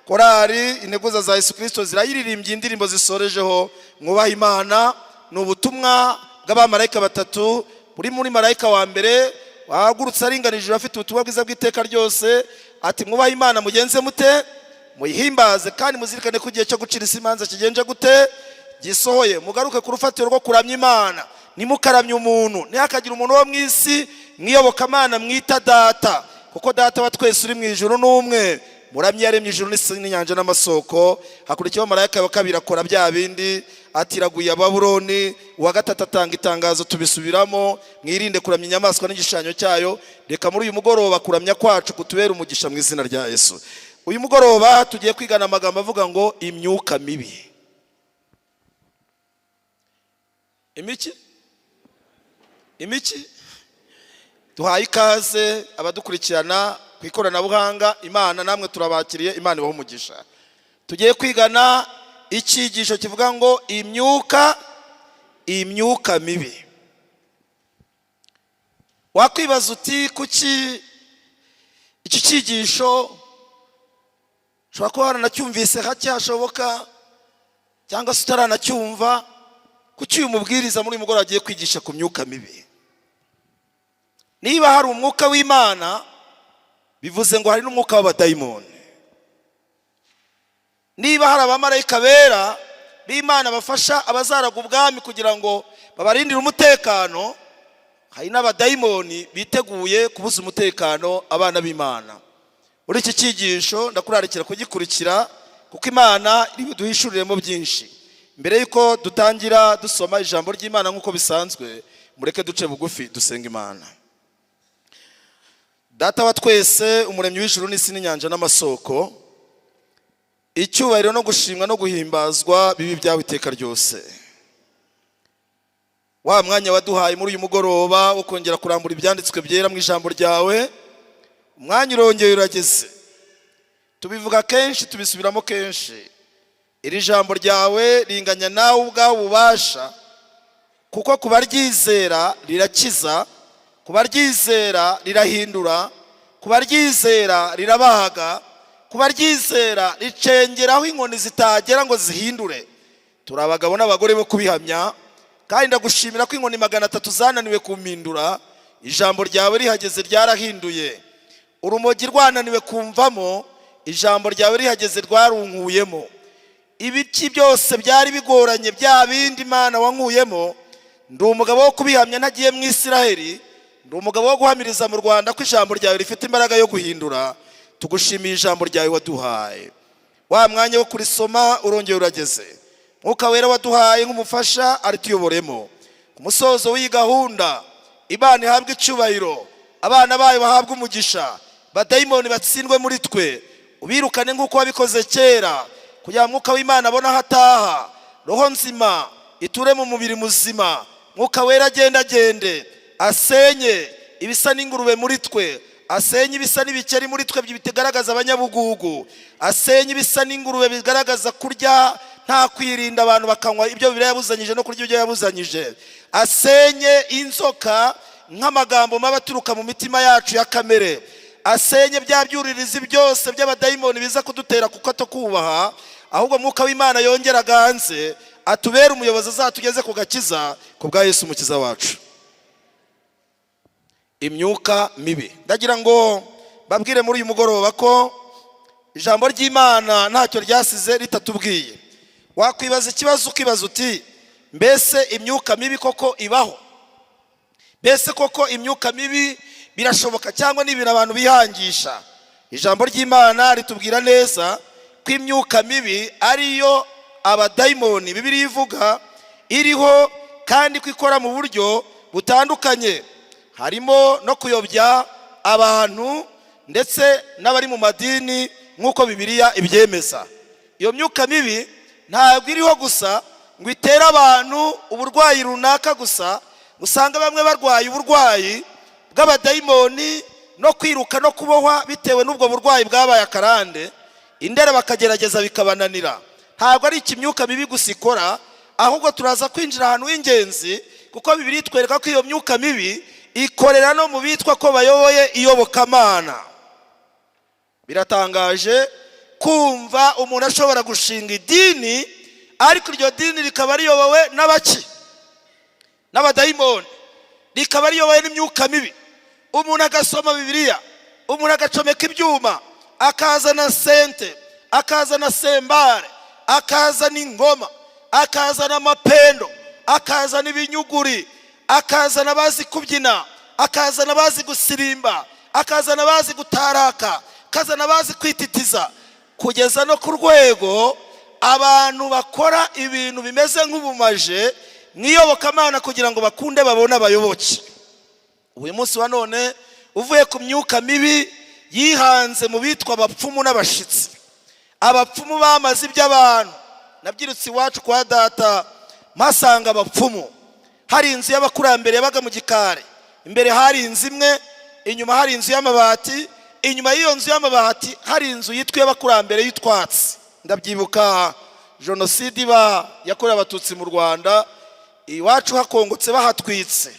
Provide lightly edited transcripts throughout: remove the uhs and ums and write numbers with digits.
korari integuza za Yesu Kristo zirayiririmbye indirimbo zisorejeho mwubaha Imana. Ni ubutumwa bw'abamarayika batatu buri muri marayika wa mbere wahagurutse aringanije afite ubutumwa bwiza bw'iteka ryose ati mwubaha Imana mugenze mute, muyihimbaze kandi muzirikane ko igihe cyo gucira isi imanza kigenje gute gisohoye. Mugaruke ku rufatiro rwo kuramya Imana, nimukaramye umuntu, ntihakagira umuntu wo mu isi mwiyobokamana mwita data, kuko data wa twese uri mu ijuru n'umwe. Muramye yaremye ijuru n'isi n'inyanja n'amasoko. Hakurikiyeho marayika wa kabiri akora bya bindi ati raguye Babuloni. Uwa gatatu atanga itangazo tubisubiramo, mwirinde kuramya inyamaswa n'igishushanyo cyayo. Reka muri uyu mugoroba kuramya kwacu kutubera umugisha mu izina rya Yesu. Uyu mugoroba tugiye kwigana amagambo avuga ngo imyuka mibi. Imiki duhaye ikaze abadukurikirana ku ikoranabuhanga. Imana namwe turabakiriye, Imana ibahe umugisha. Tugiye kwigana icyigisho kivuga ngo imyuka mibi. Wakwibaza uti kuki iki cyigisho ushobora kuba waranacyumvise hake hashoboka cyangwa se utaranacyumva, kuki uyu mubwiriza muri uyu mugoroba agiye kwigisha ku myuka mibi? Niba hari umwuka w'Imana bivuze ngo hari n'umwuka w'abadayimoni. Niba hari abamarayika bera b'Imana bafasha abazaraga ubwami kugira ngo babarindire umutekano, hari n'abadayimoni biteguye kubuza umutekano abana b'Imana. Muri iki cyigisho ndakurarikira kugikurikira kuko Imana iri buduhishuriremo byinshi. Mbere yuko dutangira dusoma ijambo ry'Imana nk'uko bisanzwe, mureke duce bugufi dusenga Imana. Data wa twese, umuremyi w'ijuru n'isi n'inyanja n'amasoko, icyubahiro no gushimwa no guhimbazwa bibi byawe iteka ryose. Wa mwanya waduhaye muri uyu mugoroba wo kongera kurambura ibyanditswe byera mu ijambo ryawe, umwanya urongeye urageze. Tubivuga kenshi tubisubiramo kenshi, iri jambo ryawe ringanya nawe ubwawe ububasha, kuko kubaryizera rirakiza, kubaryizera rirahindura, kubaryizera rirabahaga, kubaryizera ricengeraho inkoni zitagera ngo zihindure. Turi abagabo n'abagore bo kubihamya, kandi ndagushimira ko inkoni 300 zananiwe kumpindura, ijambo ryawe rihageze ryarahinduye. Urumogi rwananiwe kumvamo, ijambo ryawe rihageze rwarunkuyemo. Ibiki byose byari bigoranye bya bindi Imana wankuyemo, ndi umugabo wo kubihamya ntagiye mu Isiraheli, ndi umugabo wo guhamiriza mu Rwanda ko ijambo ryawe rifite imbaraga yo guhindura. Tugushimiye ijambo ryawe waduhaye. Wa mwanya wo kurisoma urongeye urageze. Mwuka wera waduhaye nk'umufasha arituyoboremo. Ku musozo w'iyi gahunda Imana ihabwe icyubahiro, abana bayo bahabwe umugisha, badayimoni batsindwe muri twe, ubirukane nk'uko wabikoze kera, kugira mwuka w'Imana abona hataha, roho nzima iture mu mubiri muzima. Mwuka wera agende asenye ibisa n'ingurube muri twe, asenye ibisa n'ibikeri muri twe bitagaragaza abanyabugugu, asenye ibisa n'ingurube bigaragaza kurya nta kwirinda abantu bakanywa ibyo Bibiliya yabuzanyije no kurya ibyo yabuzanyije, asenye inzoka nk'amagambo mabi aturuka mu mitima yacu ya kamere, asenye bya byuririzi byose by'abadayimoni biza kudutera kuko atakubaha, ahubwo mwuka w'Imana yongera ganze atubere umuyobozi azatugeze ku gakiza ku bwa Yesu umukiza wacu. Imyuka mibi. Ndagira ngo babwire muri uyu mugoroba ko ijambo ry'Imana ntacyo ryasize ritatubwiye. Wakwibaza ikibazo ukibaza uti mbese imyuka mibi koko ibaho? Mbese koko imyuka mibi birashoboka cyangwa n'ibintu abantu bihangisha? Ijambo ry'Imana ritubwira neza ko imyuka mibi ariyo abadayimoni Bibiliya ivuga iriho, kandi ko ikora mu buryo butandukanye, harimo no kuyobya abantu ndetse n'abari mu madini nk'uko Bibiliya ibyemeza. Iyo myuka mibi ntabwo iriho gusa ngo itere abantu uburwayi runaka gusa, usanga bamwe barwaye uburwayi bw'abadayimoni no kwiruka no kubohwa bitewe n'ubwo burwayi bwabaye akarande, indera bakagerageza bikabananira. Ntabwo ari ikimyuka mibi gusa ikora, ahubwo turaza kwinjira ahantu h'ingenzi, kuko Bibiliya itwereka ko iyo myuka mibi ikorera no mu bitwa ko bayoboye iyobokamana. Biratangaje kumva umuntu ashobora gushinga idini, ariko iryo dini rikaba riyobowe n'abaki, n'abadayimoni, rikaba riyobowe n'imyuka mibi. Umuntu agasoma Bibiliya, umuntu agacomeka ibyuma, akazana sente, akazana sembare, akazana ingoma, akazana amapendo, akazana ibinyuguri, akazana abazi kubyina, akazana abazi gusirimba, akazana abazi gutaraka, akazana abazi kwititiza, kugeza no ku rwego abantu bakora ibintu bimeze nk'ubumaje mwiyobokamana kugira ngo bakunde babone abayoboke. Uyu munsi wa none uvuye ku myuka mibi yihanze mu bitwa abapfumu n'abashitsi. Abapfumu bamaze iby'abantu. Nabyirutse iwacu kwa data mpasanga abapfumu. Hari inzu y'abakurambere yabaga mu gikare, imbere hari inzu imwe, inyuma hari inzu y'amabati, inyuma y'iyo nzu y'amabati hari inzu yitwa y'abakurambere y'utwatsi. Ndabyibuka jenoside iba yakorewe abatutsi mu Rwanda, iwacu hakongotse bahatwitse.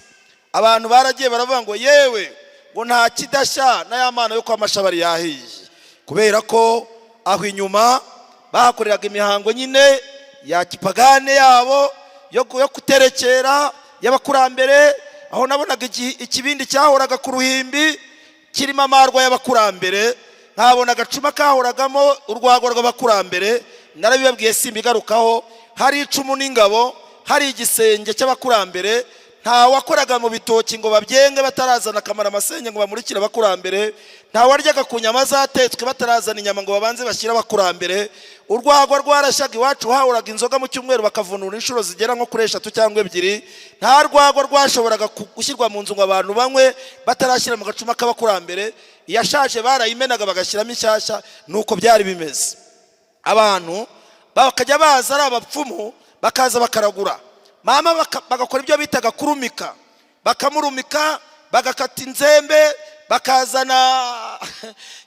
Abantu baragiye baravuga ngo yewe ngo nta kidashya na ya mana yo kwa Mashabari yahiye, kubera ko aho inyuma bahakoreraga imihango nyine ya kipagane yabo yo kuterekera y'abakurambere. Aho nabonaga ikibindi cyahoraga ku ruhimbi kirimo amarwa y'abakurambere, nkabona agacuma kahoragamo urwago rw'abakurambere. Narabibabwiye simbigarukaho. Hari icumu n'ingabo, hari igisenge cy'abakurambere. Nta wakoraga mu bitoki ngo babyenge batarazana akamara amasenge ngo bamurikire abakurambere. Nta waryaga ku nyama zatetswe batarazana inyama ngo babanze bashyire abakurambere. Urwago rwarashyaga iwacu, hahoraga inzoga mu cyumweru bakavunura inshuro zigera nko kuri 3 cyangwa 2. Nta rwago rwashoboraga gushyirwa mu nzu ngo abantu banywe batarashyira mu gacuma k'abakurambere. Iyashaje barayimenaga bagashyiramo inshyashya. Nuko byari bimeze. Abantu bakajya baza ari abapfumu, bakaza bakaragura mama, bagakora ibyo bitaga kurumika. Bakamurumika, bagakata inzembe, bakazana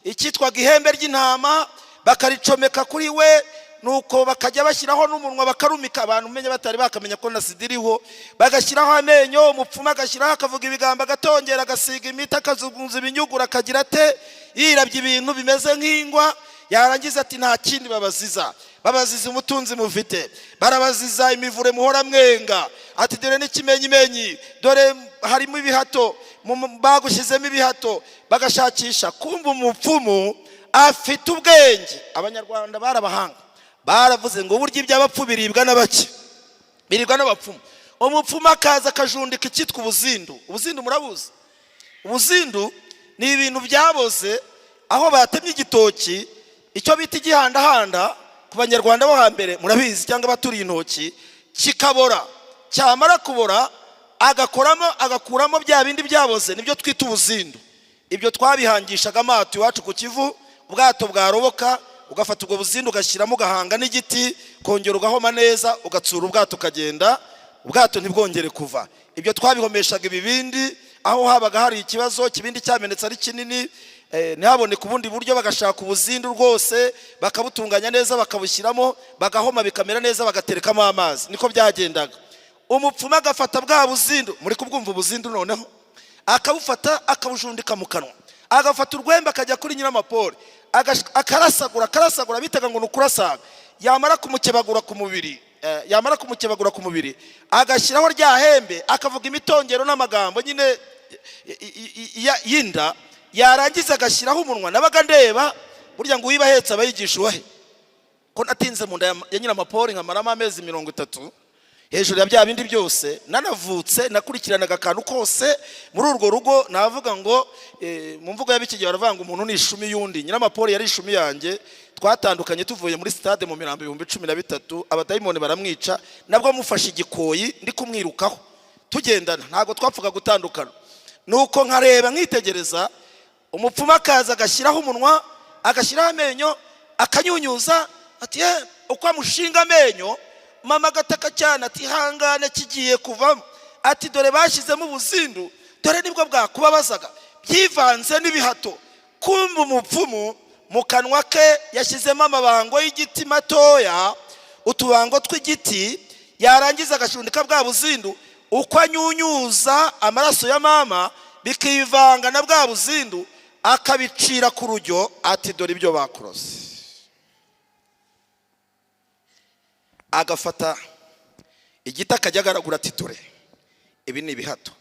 icyitwaga ihembe ry'intama, bakaricomeka kuri we. Nuko bakajya bashyiraho n'umunwa bakarumika. Abantu umenye batari bakamenya ko na sida iriho, bagashyiraho amenyo. Umupfumu agashyiraho akavuga ibigambo, agatongera, agasiga imiti, akazunguza ibinyugura, akagira ate yirabye ibintu bimeze nk'ingwa. Yarangiza ati nta kindi babaziza, babaziza umutunzi mufite, barabaziza imivure muhora mwenga. Ati dore n'ikimenyimenyi, dore harimo ibihato, bagushyizemo ibihato. Bagashakisha. Kumva umupfumu afite ubwenge. Abanyarwanda barabahanga, baravuze ngo burya iby'abapfu biribwa n'abaki, biribwa n'abapfumu. Umupfumu akaza akajundika icyitwa ubuzindu. Ubuzindu murabuzi? Ubuzindu ni ibintu byaboze, aho batemye igitoki, icyo bita igihandahanda ku banyarwanda bo hambere murabizi, cyangwa baturiye intoki, kikabora. Cyamara kubora agakuramo bya bindi byaboze, nibyo twita ubuzindu. Ibyo twabihangishaga amato iwacu ku Kivu. Ubwato bwaroboka, ugafata ubwo buzindu ugashyiramo, ugahanga n'igiti, kongera ugahoma neza, ugatsura ubwato ukagenda, ubwato ntibwongere kuva. Ibyo twabihomeshaga ibibindi, aho habaga hari ikibazo, kibindi cyamenetse ari kinini, ntihaboneke ubundi buryo, bagashaka ubuzindu rwose, bakabutunganya neza, bakabushyiramo, bagahoma bikamera neza, bagaterekamo amazi. Niko byagendaga. Umupfumu agafata bwa buzindu, muri kubwumva ubuzindu noneho, akabufata akabujundika mu kanwa, agafata urwembe akajya kuri Nyiramapori, akarasagura, bitaga ngo nukurasaga. Yamara kumukebagura ku mubiri, agashyiraho rya hembe, akavuga imitongero n'amagambo nyine yinda. Yarangiza agashyiraho umunwa. Nabaga ndeba, burya ngo uyibahetse abayigisha uwahe, ko natinze mu nda ya Nyiramapori nkamaramo amezi 30 hejuru ya bya bindi byose. Nanavutse nakurikiranaga akantu kose muri urwo rugo. Navuga ngo mu mvugo y'abikige baravuga ngo umuntu ni ishumi y'undi. Nyiramapori yari ishumi yanjye. Twatandukanye tuvuye muri stade mu Mirambo 2013. Abadayimoni baramwica, nabwo mufashe igikoyi ndi kumwirukaho, tugendana. Ntago twapfuka gutandukana. Nuko nkareba nkitegereza, umupfumu akaza agashyiraho umunwa, agashyiraho amenyo, akanyunyuza. Ati uko amushinga amenyo, mama agataka cyane, ati hangane kigiye kuvamo. Ati dore bashyizemo ubuzindu, dore nibwo bwakubabazaga, byivanze n'ibihato. Kumva umupfumu mu kanwa ke yashyizemo amabango y'igiti matoya, utubango tw'igiti. Yarangiza agashundika bwa buzindu, uko anyunyuza amaraso ya mama bikivanga na bwa buzindu, akabicira ku rujyo. Ati dore ibyo bakurose. agafata igiti akajya agaragura ati dore ibi ni ibihato,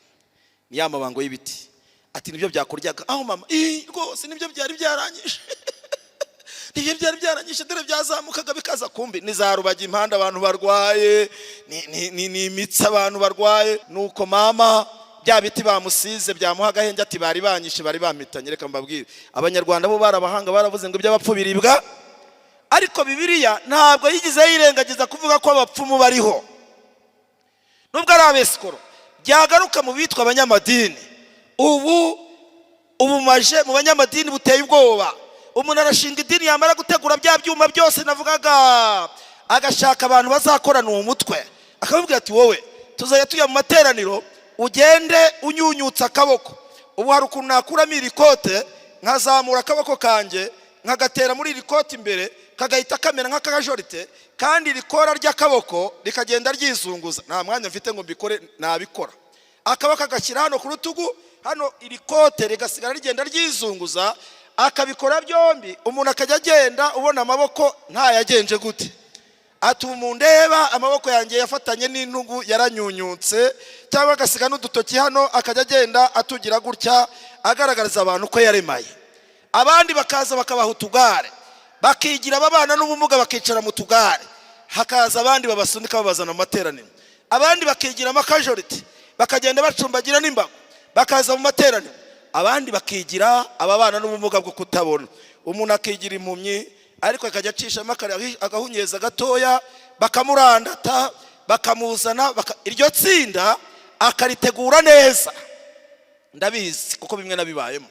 ni ya mabango y'ibiti, ati nibyo byakuryaga. Aho mama rwose nibyo byari byaranyishe nibyo byari byaranyishe, dore byazamukaga bikaza, kumbi ni za rubaga impande abantu barwaye, ni imitsi abantu barwaye. Nuko mama bya biti bamusize byamuha agahenge, ati bari banyishe bari bampitanye. Reka mbabwire, abanyarwanda bo barabahanga, baravuze ngo iby'abapfu biribwa, ariko Bibiliya ntabwo yigize yirengagiza kuvuga ko abapfumu bariho. Nubwo ari abesikoro byagaruka mu bitwa abanyamadini, ubu maje mu banyamadini buteye ubwoba. Umuntu arashinga idini, yamara gutegura bya byuma byose navugaga, agashaka abantu bazakorana uwo mutwe, akababwira ati wowe tuzajya tujya mu materaniro, ugende unyunyutsa akaboko. Ubu hari ukuntu nakuramo iri kote, nkazamura akaboko kanjye nkagatera muri iri kote imbere, kagahita kamera nk'akajorite, kandi rikora ry'akaboko rikagenda ryizunguza. Nta mwanya mfite ngo mbikore, nabikora. Akaboko agashyira hano ku rutugu, hano iri kote rigasigara rigenda ryizunguza, akabikora byombi. Umuntu akajya agenda ubona amaboko ntayagenje gute, ati umundeba amaboko yanjye yafatanye n'intugu yaranyunyutse, cyangwa agasiga n'udutoki hano akajya agenda atugira gutya, agaragariza abantu ko yaremaye. Abandi bakaza bakabaha utugare, bakigira ababana n'ubumuga bakicara mu tugare, hakaza abandi babasunika babazana mu materaniro. Abandi bakigira amakajoriti, bakagenda bacumbagira n'imbago, bakaza mu materaniro. Abandi bakigira ababana n'ubumuga bwo kutabona. Umuntu akigira impumyi, ariko akajya acishamo agahunyeza gatoya, bakamurandata, bakamuzana, iryo tsinda akaritegura neza. Ndabizi kuko bimwe nabibayemo.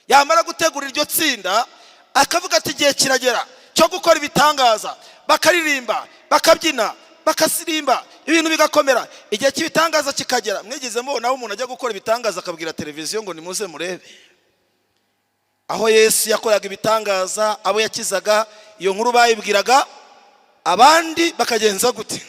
Yamara gutegura iryo tsinda, akavuga ati igihe kiragera cyo gukora ibitangaza, bakaririmba, bakabyina, bakasirimba, ibintu bigakomera. Igihe cy'ibitangaza kikagera, mwigeze mubona aho umuntu ajya gukora ibitangaza akabwira televiziyo ngo nimuze murebe aho Yesu yakoraga ibitangaza, abo yakizaga. Iyo nkuru bayibwiraga abandi, bakagenza gute,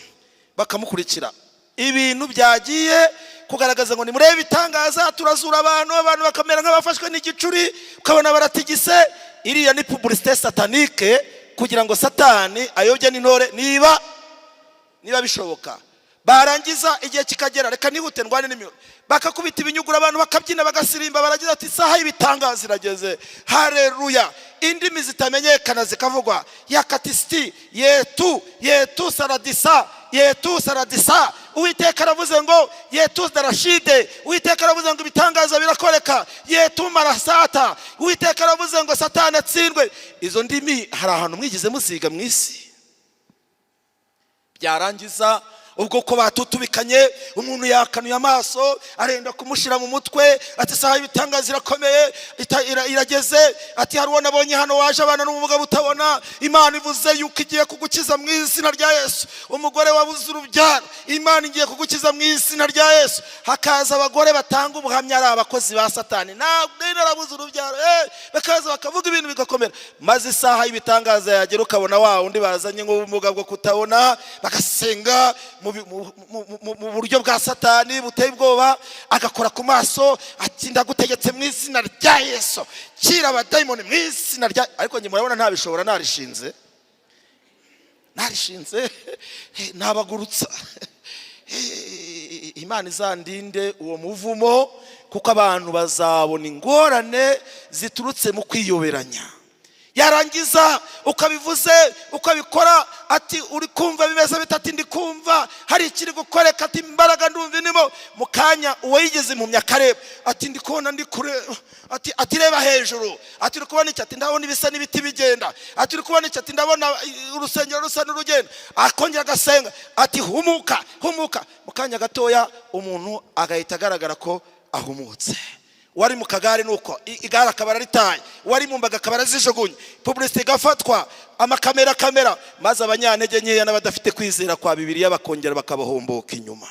bakamukurikira. Ibintu byagiye kugaragaza ngo nimurebe ibitangaza, turazura abantu bakamera nk'abafashwe n'igicuri, ukabona baratigise. Iriya ni publicité satanique kugira ngo Satani ayobye n'intore niba bishoboka. Barangiza igihe kikagera, reka nihute ndwane n'imiro, bakakubita ibinyugura, abantu bakabyiina bagasirimba, baragize ati isaha y'ibitangaza irageze. Haleluya. Indimi zitamenyekana zikavugwa, yakatisti yetu saradisa. Uwiteka aravuze ngo yetu darashide. Uwiteka aravuze ngo ibitangaza birakoreka, yetu marasata. Uwiteka aravuze ngo Satani atsindwe. Izo ndimi hari ahantu mwigize musiga mu isi. Byarangiza ubwo ko batutubikanye, umuntu yakanuye amaso, arenda kumushira mu mutwe, ati saha ibitangaza irakomeye, irageze. Ati hari uwo nabonye hano waje abana n'ubumuga butabona, Imana ivuze yuko igiye kugukiza mu izina rya Yesu. Umugore wabuze urubyaro, Imana igiye kugukiza mu izina rya Yesu. Hakaza abagore batanga ubuhamya, ari abakozi ba Satani, ntabwo narabuze urubyaro, bakaza bakavuga ibintu bigakomera. Maze isaha y'ibitangaza yagera, ukabona wa undi bazanye nk'ubumuga bwo kutabona, bagasenga mu buryo bwa Satani buteye ubwoba, agakora ku maso, ati ndagutegetse mu izina rya Yesu, kira abadayimoni mu izina rya. Ariko njye murabona ntabishobora, narishinze nabagurutsa. Imana izandinde uwo muvumo, kuko abantu bazabona ingorane ziturutse mu kwiyoberanya. Yarangiza ukabivuze ukabikora, ati uri kumva bimeze bitatu, ndi kumva hari ikiri gukoreka, ati imbaraga ndumva nimo. Mukanya uwo yigeze impumya akareba, ati ndi kubona ndi kure, ati reba hejuru, ati uri kubona iki, ati ndabona ibisa n'ibiti bigenda, ati uri kubona iki, ati ndabona urusengero rusa n'urugenda. Akongera agasenga, ati humuka. Mukanya gatoya umuntu agahita agaragara ko ahumutse. Wari mu kagare nuko igara akabara ritaye, wari mu mbaga akabara zijugunye, publicité igafatwa, amakamera, maze abanyantege nkeya n'abadafite kwizera kwa Bibiliya bakongera bakabahomboka inyuma.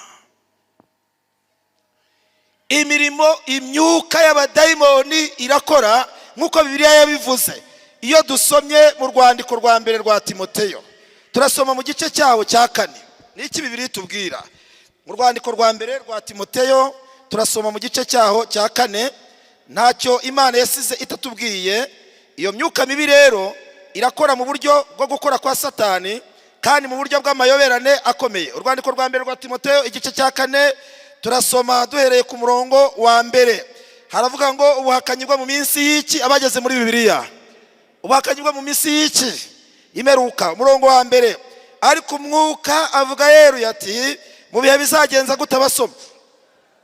Imirimo, imyuka y'abadayimoni irakora nkuko Bibiliya yabivuze. Iyo dusomye mu rwandiko rwa mbere rwa Timoteyo, turasoma mu gice cyaho cya 4. Niki Bibiliya tubwira? Mu rwandiko rwa mbere rwa Timoteyo turasoma mu gice cyaho cya 4. Ntacyo Imana yasize itatubwiye. Iyo myuka mibi rero irakora mu buryo bwo gukora kwa Satani, kandi mu buryo bw'amayoberane akomeye. Urwandiko rwa mbere rwa Timoteyo igice cya 4 turasoma duhereye ku murongo wa mbere. Haravuga ngo ubuhakanyi bwo mu minsi y'iki, abageze muri Bibiliya, ubuhakanyi bwo mu minsi y'iki imeruka. Umurongo wa mbere, ariko umwuka avuga yeruye ati mu bihe bizagenza gute abasoma,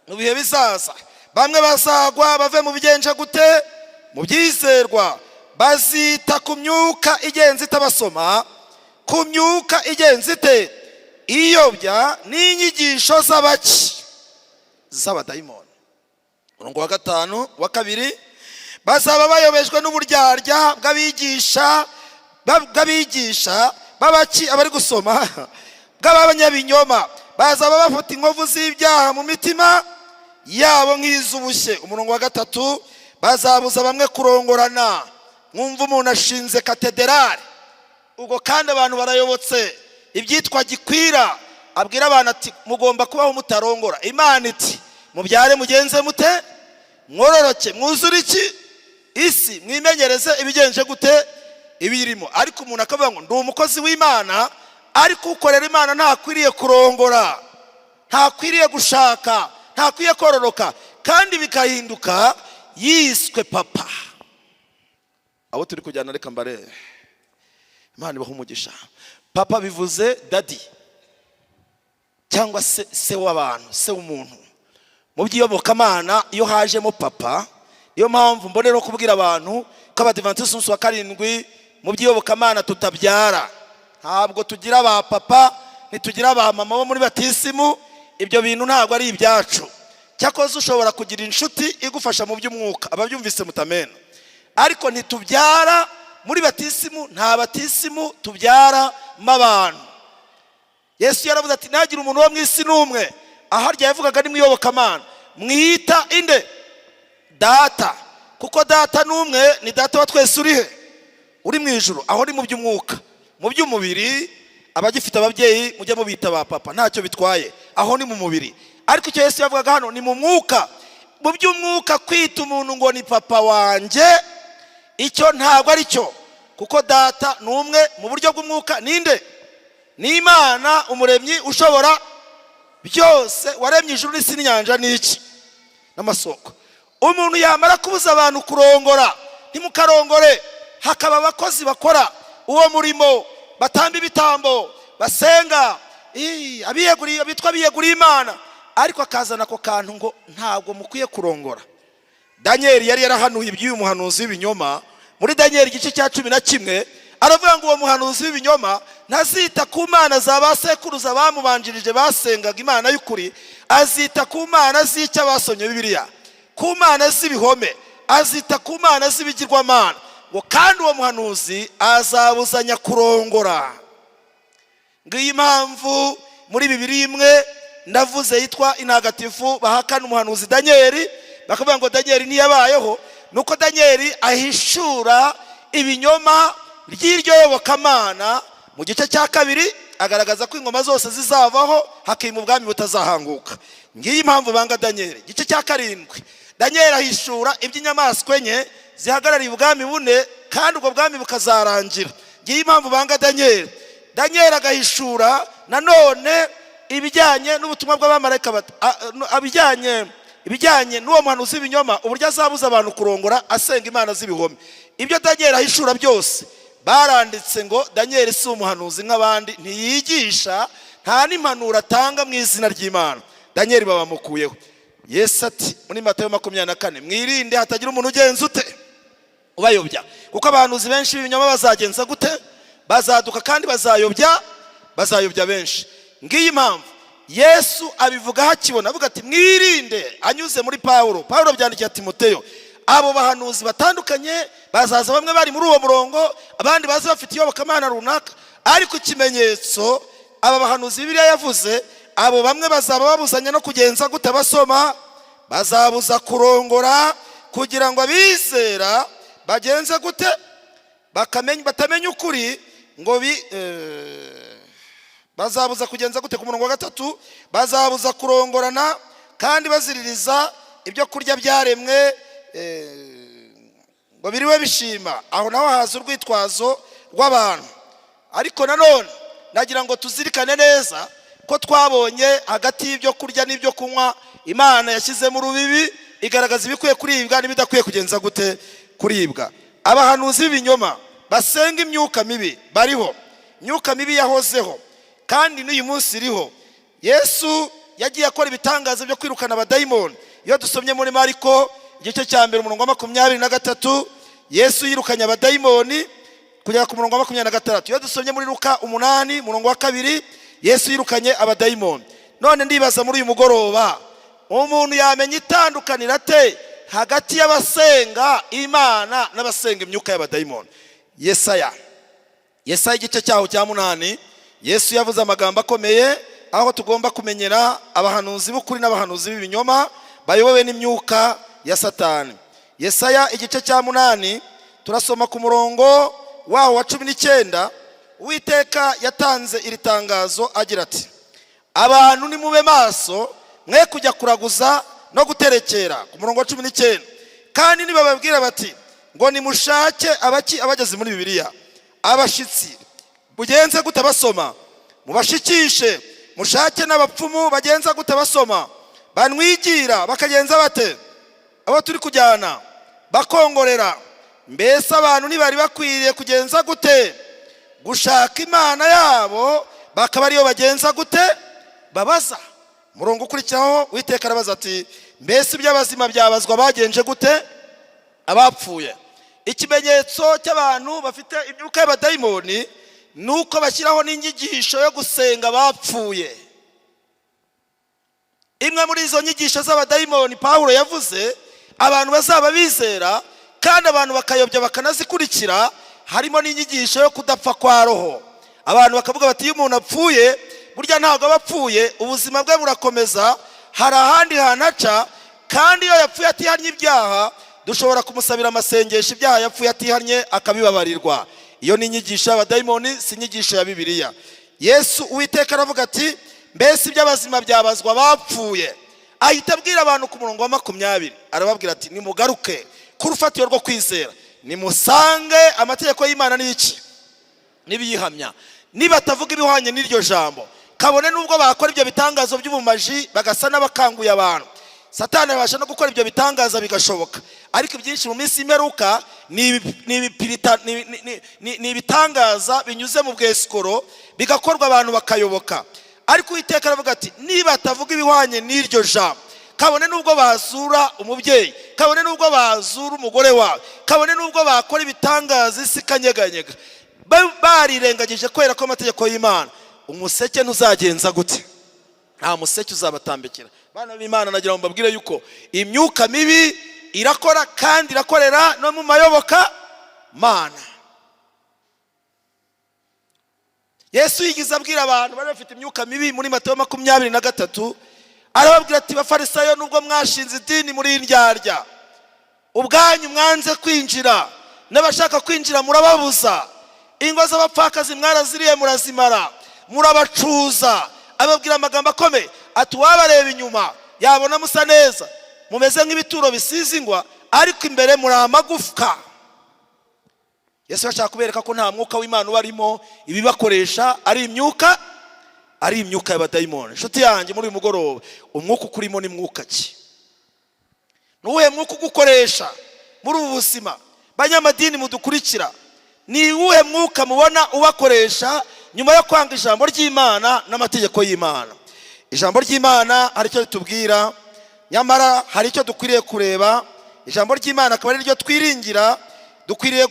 mu bihe bizaza bamwe bazagwa bave mu bigenje gute, mu byizerwa, bazita ku myuka igenza itabasoma, ku myuka igenza ite, iyobya n'inyigisho z'abaki, z'abadayimoni. Umurongo wa 5 wa 2, bazaba bayobejwe n'uburyarya bw'abigisha babaki, abari gusoma, bw'abanyabinyoma, bazaba bafite inkovu z'ibyaha mu mitima yabo nk'iz'ubushye. Umurongo wa 3, bazabuza bamwe kurongorana. Mwumva umuntu ashinze katederali, ubwo kandi abantu barayobotse ibyitwa gikwira, abwira abantu ati mugomba kubaho mutarongora. Imana iti mubyare mugenze mute, mwororoke, mwuzure iki isi, mwimenyereze ibigenje gute, ibirimo. Ariko umuntu akavuga ngo ndi umukozi w'Imana, ariko ukorera Imana ntakwiriye kurongora, ntakwiriye gushaka, ntakwiriye kororoka, kandi bikahinduka yiswe papa. Abo turi kujyana reka mbare, Imana ibaha umugisha. Papa bivuze daddy cyangwa se w'abantu, se w'umuntu. Mu by'iyobokamana iyo hajemo papa, iyo mpamvu mbonera kubwira abantu ko Abadiventiste umunsi wa 7 mu by'iyobokamana tutabyara. Ntabwo tugira ba papa, ntitugira ba mama bo muri batisimu. Ibyo bintu ntabwo ari ibyacu. Cyakoze ushobora kugira inshuti igufasha mu by'umwuka, ababyumvise mutamena. Ariko ntitubyara muri batisimu, nta batisimu tubyara m'abantu. Yesu yaravuze ati nagira umuntu wo mu isi n'umwe. Aharya yavugaga ni mwiyobokamana, mwita inde, data, kuko data n'umwe ni data wa twese. Urihe? Uri mu ijuru. Aho ni mu by'umwuka. Mu by'umubiri abagifite ababyeyi mujye mubita ba papa, ntacyo bitwaye, aho ni mu mubiri. Ariko icyo Yesu yavugaga hano ni mu mwuka. Mu by'umwuka kwita umuntu ngo ni papa wanje, icyo ntabwo ari cyo, kuko data n'umwe. Mu buryo bw'umwuka ninde? Ni Imana umuremyi ushobora byose, waremye ijuru n'isi n'inyanja n'iki n'amasoko. Umuntu yamara kubuza abantu kurongora, ntimukarongore, hakaba abakozi bakora uwo murimo, batamba ibitambo, basenga, abiyeguriye, bitwa abiyeguriye Imana, ariko akazana ako kantu ngo ntabwo mukwiye kurongora. Daniel yari yarahanuye iby'uyu muhanuzi w'ibinyoma. Muri Daniel igice cya 11 aravuga ngo uwo muhanuzi w'ibinyoma ntazita ku mana za basekuruza bamubanjirije basengaga Imana y'ukuri, azita ku mana z'icyo basomye Bibiliya, ku mana z'ibihome, azita ku mana z'ibigirwamana. Ngo kandi uwo muhanuzi azabuzanya kurongora. Ngiyi impamvu muri Bibiliya imwe ndavuze yitwa intagatifu bahakana umuhanuzi Daniel, bakavuga ngo Daniel ntiyabayeho. Nuko Daniel ahishura ibinyoma ry'iryo yobokamana. Mu gice cya 2 agaragaza ko ingoma zose zizavaho, hakima ubwami butazahanguka. Ngiyi impamvu banga Daniel. Gice cya 7 Daniel ahishura iby'inyamaswa enye zihagarariye ubwami bune, kandi ubwo bwami bukazarangira. Ngiyi impamvu banga Daniel. Daniel agahishura nanone ibijyanye n'ubutumwa bw'abamarayika, ibijyanye n'uwo muhanuzi w'ibinyoma, uburyo azabuza abantu kurongora asenga imana z'ibihome. Ibyo Daniel ahishura byose baranditse ngo Daniel si umuhanuzi nk'abandi, ntiyigisha, nta n'impanuro atanga mu izina ry'Imana. Daniel babamukuyeho. Yesu ati muri Matayo 24, mwirinde hatagira umuntu ugenza ute, ubayobya, kuko abahanuzi benshi b'ibinyoma bazagenza gute, bazaduka kandi bazayobya benshi. Ngiyi impamvu Yesu abivuga hakibona, avuga ati mwirinde, anyuze muri Paulo byandikiye Timoteyo. Abo bahanuzi batandukanye bazaza, bamwe bari muri uwo murongo, abandi baza bafite iyobokamana runaka, ariko ikimenyetso aba bahanuzi Bibiliya yavuze, abo bamwe bazaba babuzanya no kugenza gute basoma, bazabuza kurongora, kugira ngo abizera bagenze gute, batamenya ukuri, ngo bazabuza kugenza gute. Ku murongo wa 3 bazabuza kurongorana, kandi baziririza ibyo kurya byaremwe, ngo biriwe bishima. Aho naho haza urwitwazo rw'abantu. Ariko nanone nagira ngo tuzirikane neza ko twabonye hagati y'ibyo kurya n'ibyo kunywa Imana yashyize mu rubibi igaragaza ibikwiye kuribwa n'ibidakwiye kugenza gute kuribwa. Abahanuzi b'ibinyoma basenga imyuka mibi bariho, imyuka mibi yahozeho kandi n'uyu munsi iriho. Yesu yagiye akora ibitangaza byo kwirukana abadayimoni. Iyo dusomye muri Mariko igice cya mbere umurongo wa 23, Yesu yirukanye abadayimoni kugera ku murongo wa 26. Iyo dusomye muri Luka 8 umurongo wa 2, Yesu yirukanye abadayimoni. None ndibaza muri uyu mugoroba, umuntu yamenya itandukanira te hagati y'abasenga Imana n'abasenga imyuka y'abadayimoni? Yesaya igice cyaho cya 8, Yesu yavuze amagambo akomeye aho tugomba kumenyera abahanuzi b'ukuri n'abahanuzi b'ibinyoma bayobowe n'imyuka ya Satani. Yesaya igice cya 8 turasoma ku murongo waho wa 19. Uwiteka yatanze iri tangazo agira ati, abantu nimube maso mwe kujya kuraguza no guterekera. Ku murongo wa 19, kandi nibababwira bati ngo nimushake abageze muri Bibiliya, abashitsi bugenze gute basoma, mubashikishe, mushake n'abapfumu bagenza gute basoma, banwigira bakagenza bate, abo turi kujyana bakongorera. Mbese abantu ntibari bakwiriye kugenza gute? Gushaka Imana yabo bakaba ariyo bagenza gute? Babaza. Murongo ukurikiraho Uwiteka arabaza ati, mbese iby'abazima byabazwa bagenje gute? Abapfuye. Ikimenyetso cy'abantu bafite imyuka y'abadayimoni nuko bashyiraho n'inyigisho yo gusenga abapfuye. Imwe muri izo nyigisho z'abadayimoni Pawulo yavuze abantu bazaba bizera kandi abantu bakayobya bakanazikurikira, harimo n'inyigisho yo kudapfa kwa roho. Abantu bakavuga bati iyo umuntu apfuye burya ntabwo abapfuye, ubuzima bwe burakomeza, hari ahandi hanaca, kandi iyo yapfuye atihannye ibyaha dushobora kumusabira amasengesho ibyaha yapfuye atihannye akabibabarirwa. Iyo ni inyigisho y'abadayimoni, si inyigisho ya Bibiliya. Yesu Uwiteka aravuga ati, mbese iby'abazima byabazwa bapfuye. Ahita abwira abantu ku murongo wa 20, arababwira ati, nimugaruke ku rufatiro rwo kwizera, nimusange amategeko y'Imana n'iki nibiyihamya, nibatavuga ibihwanye n'iryo jambo, kabone nubwo bakora ibyo bitangazo by'ubumaji bagasa n'abakanguye abantu. Satani abasha no gukora ibyo bitangaza bigashoboka, ariko ibyinshi mu minsi y'imperuka ni ibitangaza binyuze mu bwesikoro bigakorwa abantu bakayoboka. Ariko Uwiteka aravuga ati, niba atavuga ibihwanye n'iryo jambo, kabone nubwo basura umubyeyi, kabone nubwo bazura umugore wawe, kabone nubwo bakora ibitangaza isi kanyeganyega, barirengagije kwera ko amategeko y'Imana, umuseke ntuzagenza gute? Nta museke uzabatambikira. Bana b'Imana, nagira ngo mbabwire yuko imyuka mibi irakora kandi irakorera no mu mayoboka Mana. Yesu yigize abwira abantu bari bafite imyuka mibi muri Matayo 23, arababwira ati, bafarisayo nubwo mwashinze idini muri indyarya, ubwanyu mwanze kwinjira, n'abashaka kwinjira murababuza, ingo z'abapfakazi mwaraziriye murazimara, murabacuza. Ababwira amagambo akomeye ati, wabareba inyuma yabona musa neza, mumeze nk'ibituro bisizingwa, ariko imbere muri amagufwa. Yesu ashaka kubereka ko nta mwuka w'Imana ubarimo, ibibakoresha ari imyuka y'abadayimoni. Inshuti yanjye, muri uyu mugoroba, umwuka ukurimo ni mwuka ki? Nuwuhe mwuka ugukoresha muri ubu buzima? Banyamadini mudukurikira, ni uwuhe mwuka mubona ubakoresha nyuma yo kwanga ijambo ry'Imana n'amategeko y'Imana? Ijambo ry'Imana hari icyo ritubwira, nyamara hari icyo dukwiriye kureba. Ijambo ry'Imana akaba ari ryo twiringira. Dukwiriye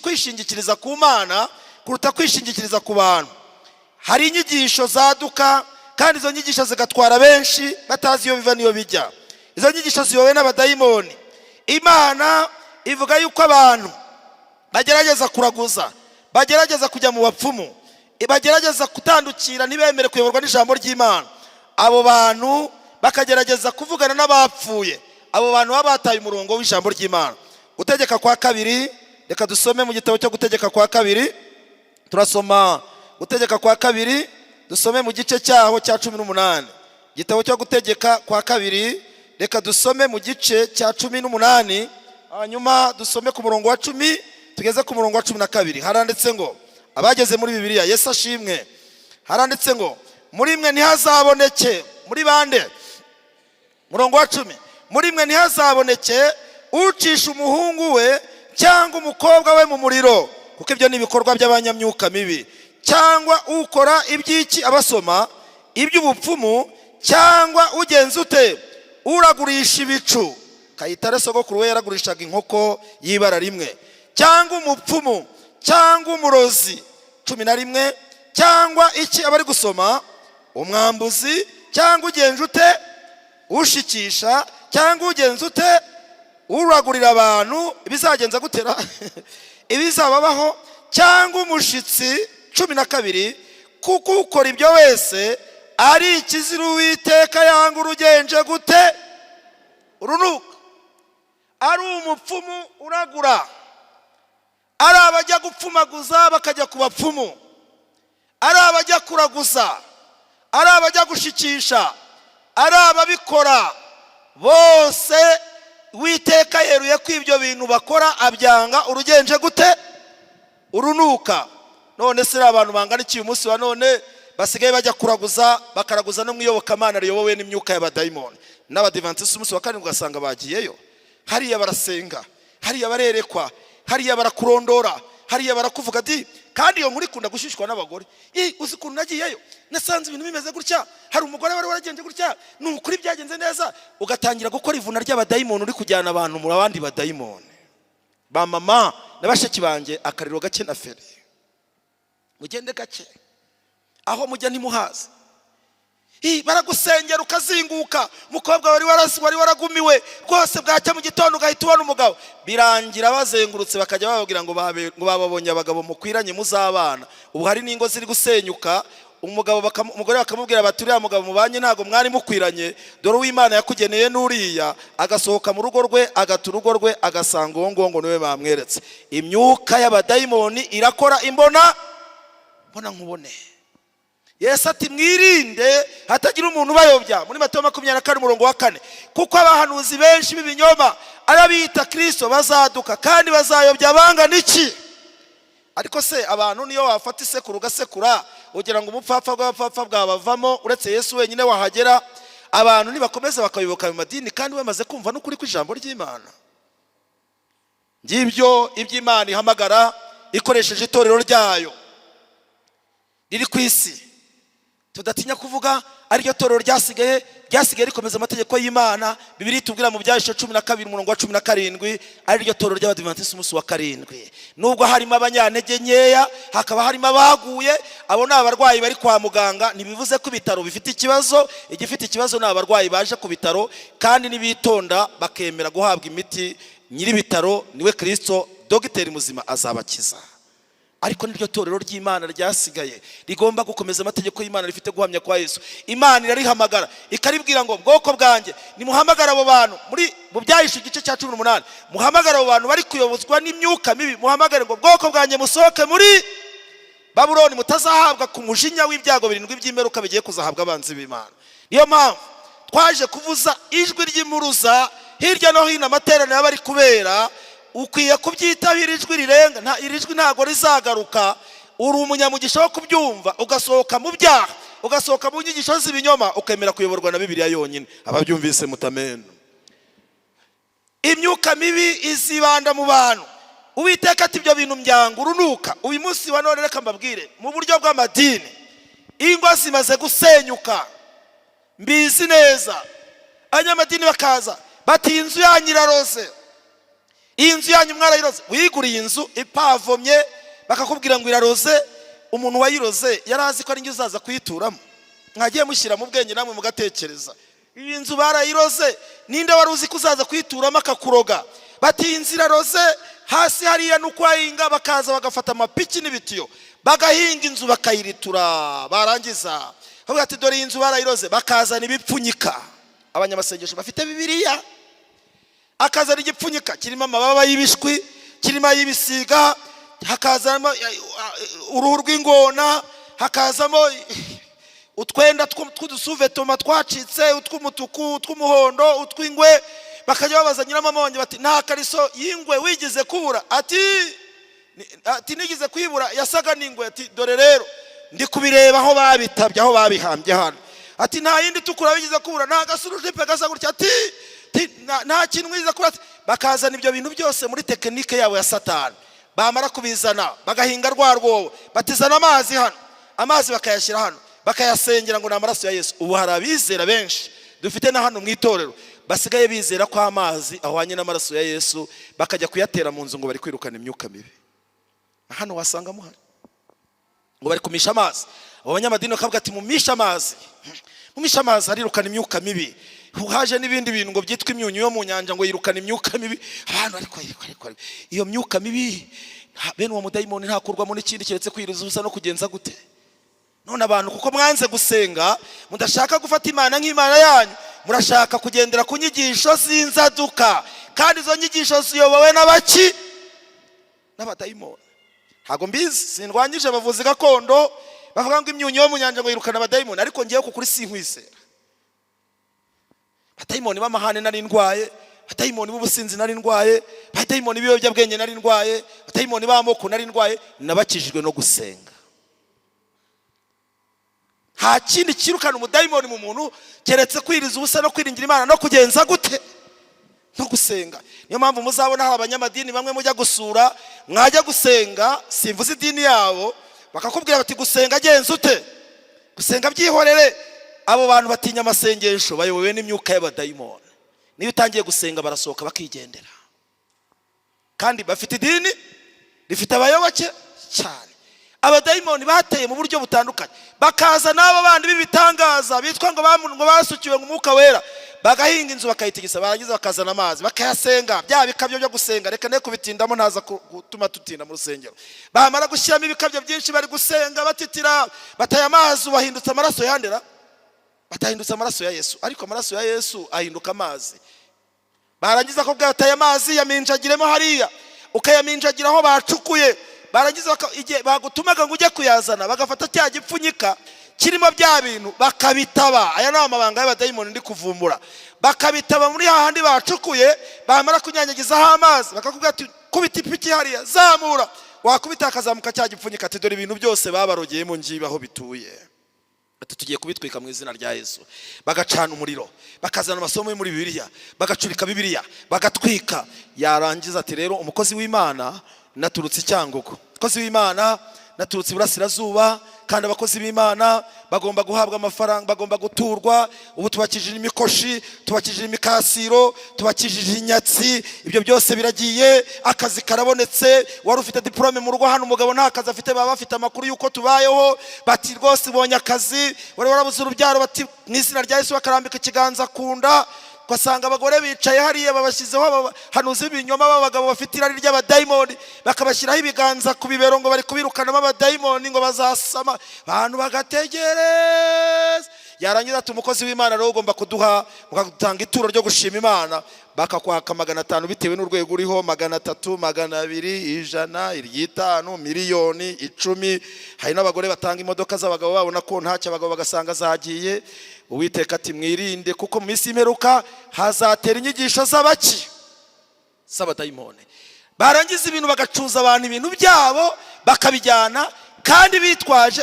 kwishingikiriza ku Mana kuruta kwishingikiriza ku bantu. Hari inyigisho zaduka, kandi izo nyigisho zigatwara benshi batazi iyo biva niyo bijya. Izo nyigisho ziyobowe n'abadayimoni. Imana ivuga yuko abantu bagerageza kuraguza, bagerageza kujya mu bapfumu, bagerageza kutandukira ntibemere kuyoborwa n'ijambo ry'Imana. Abo bantu bakagerageza kuvugana n'abapfuye, abo bantu baba bataye umurongo w'ijambo ry'Imana. Gutegeka kwa kabiri, reka dusome mu gitabo cyo Gutegeka kwa kabiri. Turasoma Gutegeka kwa kabiri, dusome mu gice cyaho cya 18. Gitabo cyo Gutegeka kwa kabiri, reka dusome mu gice cya 18, hanyuma dusome ku murongo wa 10 tugeze ku murongo wa 12. Haranditse ngo, abageze muri Bibiliya Yesu ashimwe, haranditse ngo muri mwe ntihazaboneke, muri bande? Murongo wa 10, muri mwe ntihazaboneke ucisha umuhungu we cyangwa umukobwa we mu muriro, kuko ibyo ni ibikorwa by'abanyamyuka mibi, cyangwa ukora iby'iki abasoma iby'ubupfumu, cyangwa ugenza ute uragurisha ibicu. Kayitare sogokuru we yaragurishaga inkoko y'ibara rimwe. Cyangwa umupfumu, cyangwa umurozi. 11, cyangwa iki abari gusoma umwambuzi, cyangwa ugenza ute ushikisha, cyangwa ugenza ute uragurira abantu ibizagenza gutera ibizababaho, cyangwa umushitsi. 12, kuko ukora ibyo wese ari ikizira Uwiteka yanga urugenje gute urunuka. Ari umupfumu uragura, ari abajya gupfumaguza bakajya ku bapfumu, ari abajya kuraguza, ari abajya gushikisha, ari ababikora bose Uwiteka yeruye ko ibyo bintu bakora abyanga urugenje gute urunuka. None se abantu bangana iki uyu munsi wa none basigaye bajya kuraguza, bakaraguza no mwiyobokamana riyobowe n'imyuka y'abadayimoni. N'abadivantisi umunsi wa karindwi ugasanga bagiyeyo, hariya barasenga, hariya barerekwa, hariya barakurondora, hariya barakuvuga ati kandi iyo muri kunda gushishwa n'abagore. Uzi kuntu nagiyeyo nasanze ibintu bimeze gutya, hari umugore wari waragenje gutya, n'ukuri byagenze neza, ugatangira gukora ivuna ry'abadayimoni uri kujyana abantu mu abandi badayimoni. Ba mama n'abashaki banje akariro gake na feri, mugende gake aho mujya ntimuhaze. Baragusengera ukazinguka, umukobwa wari waragumiwe rwose, bwacya mu gitondo ugahita ubona umugabo. Birangira bazengurutse bakajya bababwira ngo bababonye abagabo mukwiranye muzabana. Ubu hari n'ingo ziri gusenyuka, umugore bakamubwira bati uriya mugabo mubanye ntago mwari mukwiranye, dore Uwimana yakugeneye n'uriya, agasohoka mu rugo rwe agata urugo rwe agasanga uwo ngo niwe bamweretse. Imyuka y'abadayimoni irakora imbona nkubone. Yesu ati mwirinde hatagira umuntu ubayobya, muri Matayo 24 umurongo wa 4, kuko abahanuzi benshi b'ibinyoma arabita Kristo bazaduka kandi bazayobya abangana iki. Ariko se abantu niyo wafata isekuru ugasekura ugira ngo umupfapfa bw'abapfapfa bwabavamo, uretse Yesu wenyine wahagera. Abantu nibakomeza bakayoboka mu madini kandi bamaze kumva n'ukuri kw'ijambo ry'Imana. Ngibyo iby'Imana ihamagara ikoresheje itorero ryayo riri ku isi. Tudatinya kuvuga ari ryo torero ryasigaye rikomeza amategeko y'Imana. Bibiliya itubwira mu Byahisho 12 umurongo wa 17 ari ryo torero ry'Abadivantisi umunsi wa karindwi. Nubwo harimo abanyantege nkeya, hakaba harimo abaguye, abo ni abarwayi bari kwa muganga. Ntibivuze ko ibitaro bifite ikibazo, igifite ikibazo ni abarwayi baje ku bitaro, kandi nibitonda bakemera guhabwa imiti, nyiri bitaro niwe Kristo, dogiteri muzima azabakiza. Ariko niryo torero ry'Imana ryasigaye rigomba gukomeza amategeko y'Imana rifite guhamya kwa Yesu. Imana irarihamagara ikaribwira ngo bwoko bwanjye nimuhamagara abo bantu, muri mu Byahisho igice cya 18, muhamagara abo bantu bari kuyobozwa n'imyuka mibi, muhamagare ngo bwoko bwanjye musohoke muri Babuloni, mutazahabwa ku mujinya w'ibyago 7 by'imperuka bigiye kuzahabwa abanzi b'Imana. Niyo mpamvu twaje kuvuza ijwi ry'impuruza hirya no hino amateraniro y'abari kubera. Ukwiye kubyitabira ijwi rirenga, iri jwi ntago rizagaruka. Uri umunyamugisha wo kubyumva, ugasohoka mu byaha, ugasohoka mu nyigisho z'ibinyoma, ukemera kuyoborwa na Bibiliya yonyine. Ababyumvise mutamena. Imyuka mibi izibanda mu bantu. Uwiteka ati ibyo bintu mbyanga urunuka. Uyu munsi wa none reka mbabwire, mu buryo bw'amadini ingo zimaze gusenyuka, mbizi neza. Abanyamadini bakaza bati inzu yanyu iraroze, inzu yanyu mwarayiroze. Wiguriye inzu ipavomye bakakubwira ngo iraroze, umuntu wayiroze yarazi ko ari njye uzaza kuyituramo. Mwagiye mushyira mu bwenge namwe mugatekereza, iyi nzu barayiroze, ninde wari uzi ko uzaza kuyituramo akakuroga? Bati inzu iraroze, hasi hariya n'ukwahinga, bakaza bagafata amapiki n'ibitiyo bagahinga inzu bakayiritura. Barangiza bavuga ati dore iyi nzu barayiroze, bakazana ibipfunyika. Abanyamasengesho bafite Bibiliya, akazana igipfunyika kirimo amababa y'ibishwi, kirimo y'ibisiga, hakazamo uruhu rw'ingona, hakazamo utwenda tw'udusuvetoma twacitse, utw'umutuku, utw'umuhondo, utw'ingwe. Bakajya babaza nyiramamonye bati nta kariso y'ingwe wigize kubura? Ati ati nigize kwibura yasaga n'ingwe, ati dore rero ndi kubireba aho babitabye, aho babihambye hano, ati nta yindi tukura bigize kubura, nta gasurujipe gasa gutya, ati nta kintu mwiza kuri, bakazana ibyo bintu byose muri tekinike yabo ya Satani. Bamara kubizana bagahinga rwarwo, batizana amazi hano, amazi bakayashyira hano, bakayasengera ngo ni amaraso ya Yesu. Ubu hari abizera benshi dufite na hano mu itorero basigaye bizera ko amazi ahwanye n'amaraso ya Yesu, bakajya kuyatera mu nzu ngo bari kwirukana imyuka mibi. Hano wasanga muhari ngo bari kumisha amazi. Abo banyamadini bakavuga ati mumisha amazi, mumisha amazi arirukana imyuka mibi. Haje n'ibindi bintu ngo byitwa imyunyu yo mu nyanja ngo yirukana imyuka mibi. Abantu ariko iyo myuka mibi bene uwo mudayimoni ntakurwamo n'ikindi keretse kwiriza ubusa no kugenza gute. None abantu kuko mwanze gusenga, mudashaka gufata Imana nk'Imana yanyu, murashaka kugendera ku nyigisho z'inzaduka, kandi izo nyigisho ziyobowe n'abaki? N'abadayimoni. Ntago mbizi, sindwanyije abavuzi gakondo bavuga ngo imyunyu yo mu nyanja ngo yirukana abadayimoni, ariko ngiye kukuri sinkwizera. Abadayimoni b'amahane nari ndwaye, abadayimoni b'ubusinzi nari ndwaye, abadayimoni b'ibiyobyabwenge nari ndwaye, abadayimoni b'amoko nari ndwaye, nabakijijwe no gusenga. Nta kindi kirukana umudayimoni mu muntu keretse kwiriza ubusa no kwiringira Imana no kugenza gute? No gusenga. Niyo mpamvu muzabona hari abanyamadini bamwe mujya gusura, mwajya gusenga, simvuze idini yabo, bakakubwira bati gusenga genza ute? Gusenga byihorere. Abo bantu batinya amasengesho bayobowe n'imyuka y'abadayimoni. Niyo utangiye gusenga barasohoka bakigendera. Kandi bafite idini rifite abayoboke cyane. Abadayimoni bateye mu buryo butandukanye, bakaza n'abo bandi b'ibitangaza bitwa ngo basukiwe mu mwuka wera, bagahinga inzu bakayitigisa, barangiza bakazana amazi bakayasenga. Bya bikabyo byo gusenga, reka ne kubitindamo ntaza gutuma tutinda mu rusengero. Bamara gushyiramo ibikabyo byinshi bari gusenga batitira, bataye amazi bahindutse amaraso yandera, batahindutse amaraso ya Yesu. Ariko amaraso ya Yesu ahinduka amazi. Barangiza ko bwataye amazi yaminjagiremo hariya, ukayaminjagira aho bacukuye. Barangiza bagutumaga ngo ujye kuyazana, bagafata cya gipfunyika kirimo bya bintu bakabitaba. Aya ni amabanga y'abadayimoni ndi kuvumbura. Bakabitaba muri hahandi bacukuye, bamara kunyanyagizaho amazi bakakubwira ati kubita ipiki hariya, zamura. Wakubita akazamuka cya gipfunyika, ati dore ibintu byose babarogeyemo ngiba aho bituye, ati tugiye kubitwika mu izina rya Yesu. Bagacana umuriro, bakazana amasomo yo muri Bibiliya, bagacurika Bibiliya, bagatwika. Yarangiza ati rero umukozi w'Imana naturutse Cyangugu, umukozi w'Imana naturutse Iburasirazuba, kandi abakozi b'Imana bagomba guhabwa amafaranga, bagomba guturwa. Ubu tubakijije imikoshi, tubakijije imikasiro, tubakijije inyatsi, ibyo byose biragiye. Akazi karabonetse, wari ufite diplome mu rugo hano umugabo nta kazi afite, baba bafite amakuru yuko tubayeho, bati rwose ubonye akazi, wari warabuze urubyaro, bati mu izina rya Yesu bakarambika ikiganza kunda. Ugasanga abagore bicaye hariya babashyizeho hanuzi ibinyoma b'abagabo bafite irari ry'abadayimoni, bakabashyiraho ibiganza ku bibero ngo bari kubirukanamo abadayimoni ngo bazasama. Abantu bagategereza. Yarangiza ati umukozi w'Imana rero ugomba kuduha, ukatanga ituro ryo gushima Imana. Bakakwaka 500 bitewe n'urwego uriho, 300, 200, 100, 500, miliyoni, 10. Hari n'abagore batanga imodoka z'abagabo babona ko ntacyo abagabo bagasanga zagiye. Uwiteka ati mwirinde kuko mu minsi y'imperuka hazatera inyigisho z'abaki? Z'abadayimoni. Barangiza ibintu bagacuza abantu ibintu byabo bakabijyana, kandi bitwaje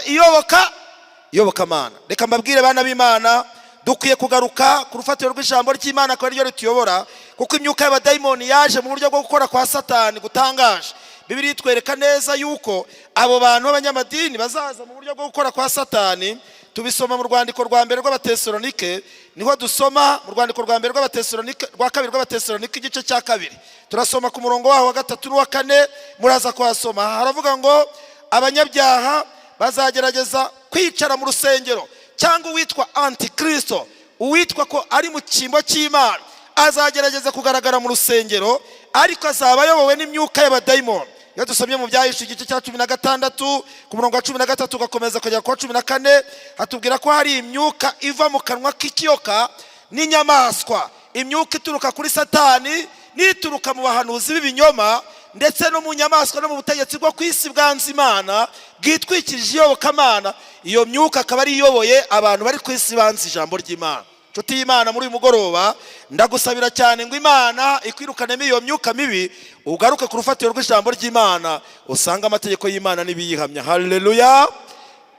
iyobokamana. Reka mbabwire bana b'Imana, dukwiye kugaruka ku rufatiro rw'ijambo ry'Imana ko ryo rituyobora, kuko imyuka y'abadayimoni yaje mu buryo bwo gukora kwa Satani gutangaje. Bibiliya itwereka neza yuko abo bantu b'abanyamadini bazaza mu buryo bwo gukora kwa Satani. Tubisoma mu rwandiko rwa mbere rw'Abatesalonike, niho dusoma mu rwandiko rwa mbere rw'Abatesalonike, rwa kabiri rw'Abatesalonike igice cya 2. Turasoma ku murongo waho wa 3 n'uwa 4, muraza kuhasoma. Haravuga ngo abanyabyaha bazagerageza kwicara mu rusengero, cyangwa uwitwa Antikristo, uwitwa ko ari mu cyimbo cy'Imana, azagerageza kugaragara mu rusengero, ariko azaba ayobowe n'imyuka y'abadayimoni. Iyo dusomye mu Byahishuwe igice cya 16 ku murongo wa 13 ugakomeza kugera ku 14, hatubwira ko hari imyuka iva mu kanwa k'ikiyoka n'inyamaswa, imyuka ituruka kuri Satani n'ituruka mu bahanuzi b'ibinyoma, ndetse no mu nyamaswa no mu butegetsi bwo kwisi bwanze Imana bwitwikirije iyobokamana. Iyo myuka akaba ari iyoboye abantu bari kwisi banze ijambo ry'Imana. nshuti y'Imana, muri uyu mugoroba ndagusabira cyane ngo Imana ikwirukanemo iyo myuka mibi, ugaruke ku rufatiro rw'ijambo ry'Imana, usanga amategeko y'Imana nibiyihamya. Haleluya.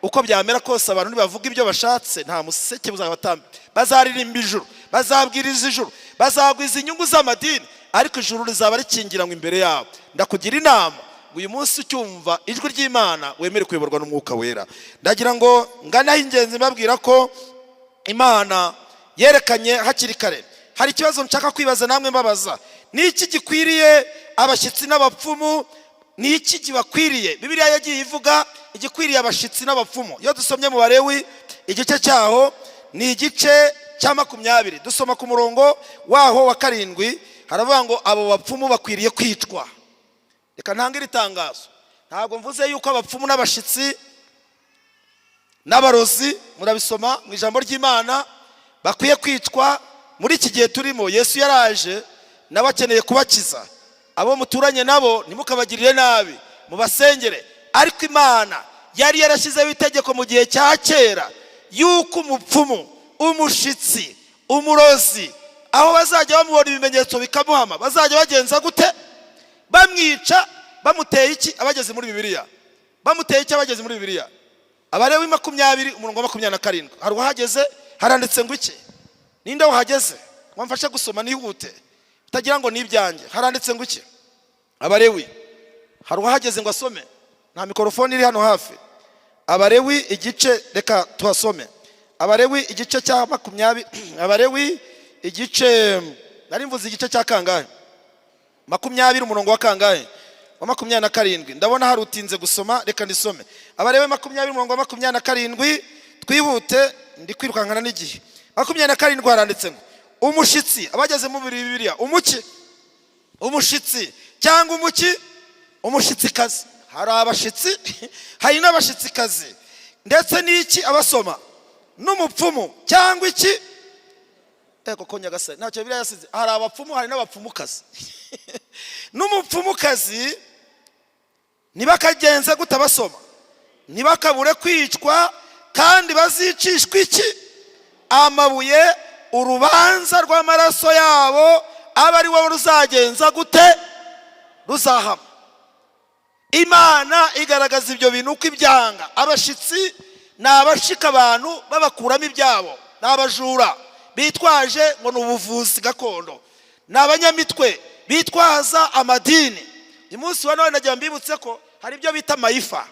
Uko byamera kose abantu nibavuga ibyo bashatse, nta museke buzabatamba, bazaririmba ijuru, bazabwiriza ijuru, bazagwiza inyungu z'amadini, ariko ijuru rizaba rikingiranywe imbere yabo. Ndakugira inama ngo uyu munsi ucyumva ijwi ry'Imana wemere kuyoborwa n'Umwuka Wera. Ndagira ngo nganaho ingenzi mbabwira ko Imana yerekanye hakiri kare. Hari ikibazo nshaka kwibaza namwe mbabaza, ni iki gikwiriye abashyitsi n'abapfumu? Ni iki kibakwiriye? Bibiliya yagiye ivuga igikwiriye abashyitsi n'abapfumu. Iyo dusomye mu Balewi igice cyaho ni igice cya 20, dusoma ku murongo waho wa 7, haravuga ngo abo bapfumu bakwiriye kwicwa. Reka ntangira itangazo, ntabwo mvuze yuko abapfumu n'abashyitsi n'abarozi, murabisoma mu ijambo ry'Imana, bakwiye kwicwa. Muri iki gihe turimo Yesu yaraje nawe akeneye kubakiza. Abo muturanye nabo ntimukabagirire nabi, mubasengere. Ariko Imana yari yarashyizeho itegeko mu gihe cya kera yuko umupfumu, umushitsi, umurozi, aho bazajya bamubona ibimenyetso bikamuhama, bazajya bagenza gute? Bamwica. Bamuteye iki? Abageze muri Bibiliya bamuteye iki? Abageze muri Bibiliya Abalewi 20 umurongo wa 27, hari wahageze, haranditse ngo iki? Ninde wahageze? Mwamfashe gusoma nihute utagira ngo nibyanjye. Haranditse ngo iki? Abalewi, hari wahageze ngo asome? Nta mikrofone iri hano hafi. Abalewi igice, reka tuhasome. Abalewi igice cya 20, Abalewi igice, nari mvuze igice cya kangahe? 20 umurongo wa kangahe? Wa 27. Ndabona hari utinze gusoma, reka ndisome. Abalewi 20 umurongo wa 27, twihute ndi kwirukankana n'igihe. 27 haranditse ngo umushitsi. Abageze mu Bibiliya, umuki, umushitsi cyangwa umuki, umushitsikazi. Hari abashitsi hari n'abashitsikazi. Ndetse n'iki? Abasoma. N'umupfumu cyangwa iki? Koko Nyagasani ntacyo Bibiliya yasize. Hari abapfumu, hari n'abapfumukazi. N'umupfumukazi nibakagenze gute? Abasoma nibakabure kwicwa, kandi bazicishwa iki? Amabuye. Urubanza rw'amaraso yabo aba ari wowe ruzagenza gute? Ruzahama. Imana igaragaza ibyo bintu uko ibyanga. Abashitsi ni abashika abantu babakuramo ibyabo, ni abajura bitwaje ngo ni ubuvuzi gakondo, ni abanyamitwe bitwaza amadini. Uyu munsi wa none nagira mbibutse ko hari ibyo bita mayifa.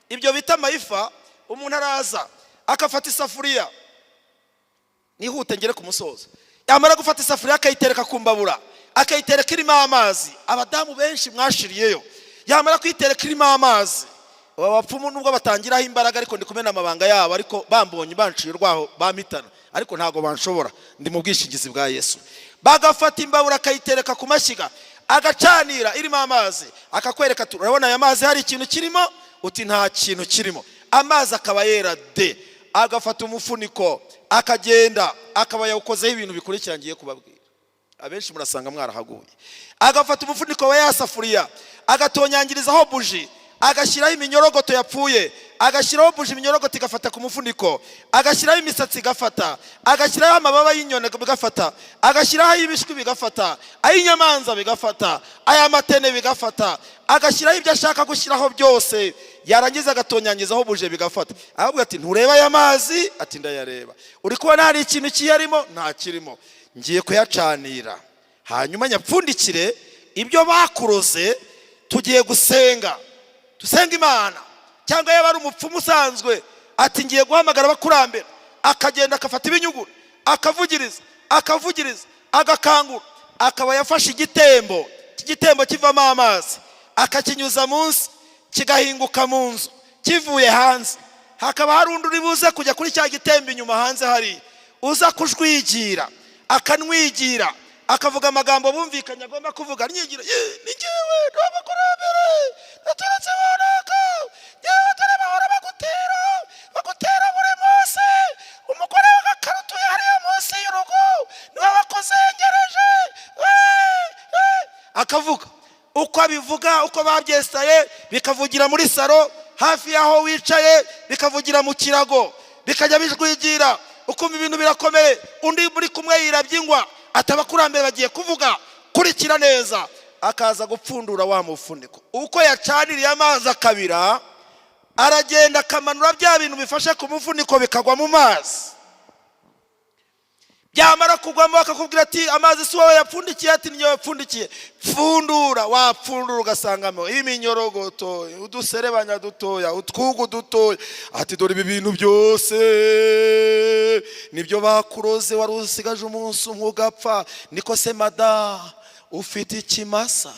Ibyo bita mayifa, umuntu araza akafata isafuriya, nihute ngere ku musozo, yamara gufata isafuriya akayitereka ku mbabura, akayitereka irimo amazi. Abadamu benshi mwashiriyeyo, yamara kwitereka irimo amazi. Aba bapfumu nubwo batangiraho imbaraga, ariko ndi kumena amabanga yabo, ariko bambonye banciye urwaho bamitana, ariko ntago banshobora, ndi mu bwishingizi bwa Yesu. Bagafata imbabura akayitereka ku mashyiga, agacanira irimo amazi, akakwereka ati urabona aya mazi hari ikintu kirimo? Uti nta kintu kirimo. Amazi akaba yera de. Agafata umufuniko akagenda akaba yawukozeho ibintu bikurikira ngiye kubabwira. Abenshi murasanga mwarahaguye. Agafata umufuniko wa yasafuriya agatonyangirizaho buji, agashyiraho iminyorogoto yapfuye, agashyiraho buji, iminyorogoto igafata ku mufuniko, agashyiraho imisatsi igafata, agashyiraho amababa y'inyoni bigafata, agashyiraho ibishwi bigafata, ay'inyamanza bigafata, ay'amatene bigafata, agashyiraho ibyo ashaka gushyiraho byose, yarangiza agatonyangizaho buje bigafata. Ahubwo ati ntureba aya mazi? Ati ndayareba. Uri kubona hari ikintu kiyarimo? Nta kirimo. Ngiye kuyacanira, hanyuma nyapfundikire ibyo bakuroze, tugiye gusenga, dusenga Imana. Cyangwa yaba ari umupfumu usanzwe, ati ngiye guhamagara abakurambere, akagenda akafata ibinyuguru, akavugiriza, akavugiriza, agakangura, akaba yafashe igitembo, igitembo kivamo amazi, akakinyuza munsi, kigahinguka mu nzu, kivuye hanze. Hakaba hari undi uri buze kujya kuri cya gitembo inyuma hanze hari, uza kujwigira, akanwigira, akavuga amagambo bumvikanye agomba kuvuga. Nyigira ni ngewe n'abakurambere naturetse bonaka, ngewe tare bahora bagutera buri munsi, umugore w'agakarutuye hariya munsi y'urugo niwe wakuzengereje. Akavuga uko abivuga, uko babyestaye, bikavugira muri saro hafi yaho wicaye, bikavugira mu kirago, bikajya bijwigira uko ukumva ibintu birakomeye, undi muri kumwe yirabyingwa, atabakurambere bagiye kuvuga, kurikira neza, akaza gupfundura wa mufuniko. Uko yacaniriye amazi akabira, aragenda akamanura bya bintu bifashe ku mufuniko bikagwa mu mazi. Byamara kugwamo akakubwira ati amazi si wowe yapfundikiye, ati niyo yapfundikiye. Pfundura, wapfundura ugasangamo iminyorogoto, uduserebanya dutoya, utwugu dutoya. Ati dore ibi bintu byose nibyo bakuroze, wari usigaje umunsi umwe ugapfa. Niko se mada ufite ikimasa?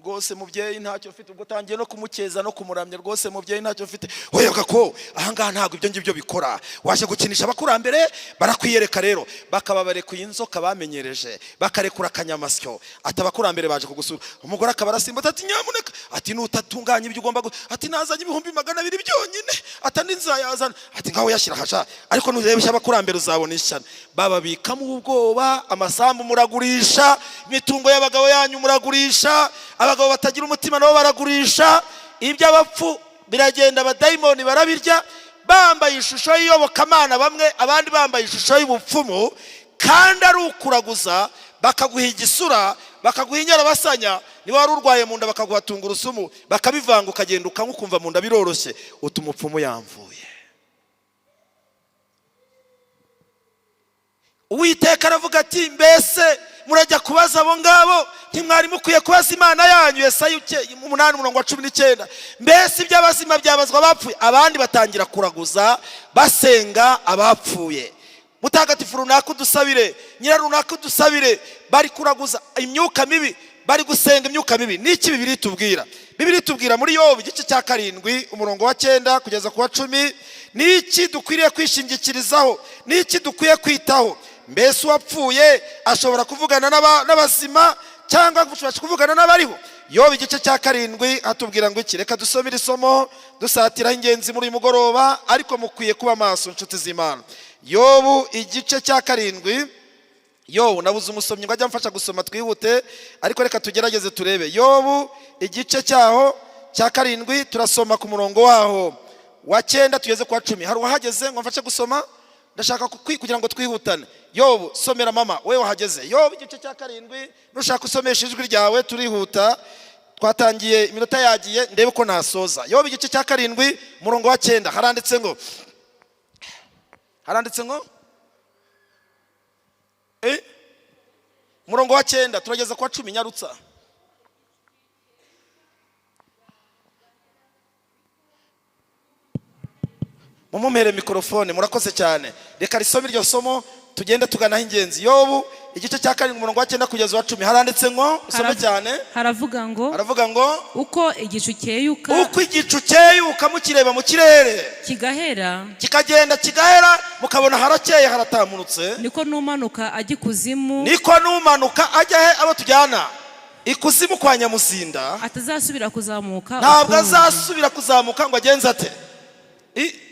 Rwose mubyeyi ntacyo ufite. Ubwo tangiye no kumukeza no kumuramya, rwose mubyeyi ntacyo ufite. Oyaga ko ahangaha ntago ibyo ngibyo bikora, waje gukinisha abakurambere barakwiyereka. Rero bakaba barekuye inzoka bamenyereje, bakarekura akanyamasyo. Ati abakurambere baje kugusura, umugore akaba arasimbuka ati nyamuneka, ati nutatunganya ibyo ugomba, ati nazanye 200 byonyine, atandi nzayazana. Ati ngaho yashira hasha, ariko nurebesha abakurambere uzabona ishyano. Bababikamo ubwoba, amasambu muragurisha, imitungo y'abagabo yanyu muragurisha, abagabo batagira umutima nabo baragurisha. Iby'abapfu biragenda, abadayimoni barabirya, bambaye ishusho y'iyobokamana bamwe, abandi bambaye ishusho y'ubupfumu, kandi ari ukuraguza. Bakaguha igisura, bakaguha inyarabasanya, niba wari urwaye mu nda bakaguha tungurusumu, bakabivanga ukagenda ukanywa ukumva mu nda biroroshye, utumupfumu yamvuye. Uwiteka aravuga ati mbese murajya kubaza abo ngabo, ntimwari mukwiye kubaza Imana yanyu? Yesaya 8:19. Mbese iby'abazima byabazwa abapfuye? Abandi batangira kuraguza basenga abapfuye. Mutagatifu runaka udusabire, nyira runaka udusabire. Bari kuraguza imyuka mibi, bari gusenga imyuka mibi. Niki Bibiliya itubwira? Bibiliya itubwira muri Yobu igice cya 7 umurongo wa 9 kugeza ku wa 10, niki dukwiriye kwishingikirizaho, niki dukwiye kwitaho. Mbese uwapfuye ashobora kuvugana n'abazima, cyangwa ashobora kuvugana n'abariho? Yobu igice cya 7 atubwira ngo iki? Reka dusomere isomo dusatiraho ingenzi muri uyu mugoroba, ariko mukwiye kuba maso inshuti z'Imana. Yobu igice cya 7. Yobu nabuze umusomyi ngo ajya mfasha gusoma twihute, ariko reka tugerageze turebe. Yobu igice cyaho cya 7 turasoma ku murongo waho wa 9 tugeze ku wa 10. Hari wahageze ngo mfashe gusoma? Ndashaka kugira ngo twihutane. Yobu somera mama, wewe wahageze. Yobu igice cya 7, nushaka usomesha ijwi ryawe turihuta, twatangiye iminota yagiye, ndebe ko nasoza. Yobu igice cya 7 murongo wa 9 haranditse ngo murongo wa 9 turageza ku wa 10 nyarutsa. Mumumere mikrofone, murakoze cyane. Reka risome iryo somo tugenda tuganaho ingenzi. Yobu igice cya 7 umurongo wa 9 kugeza wa 10 haranditse ngo usome cyane. Haravuga ngo uko igicu cyeyuka mukireba mu kirere kigahera, kikagenda kigahera, mukabona harakeye haratamurutse, niko numanuka ajya ikuzimu, ajya he abo tujyana ikuzimu kwa Nyamusinda, atazasubira kuzamuka. Ntabwo azasubira kuzamuka ngo agenze ate?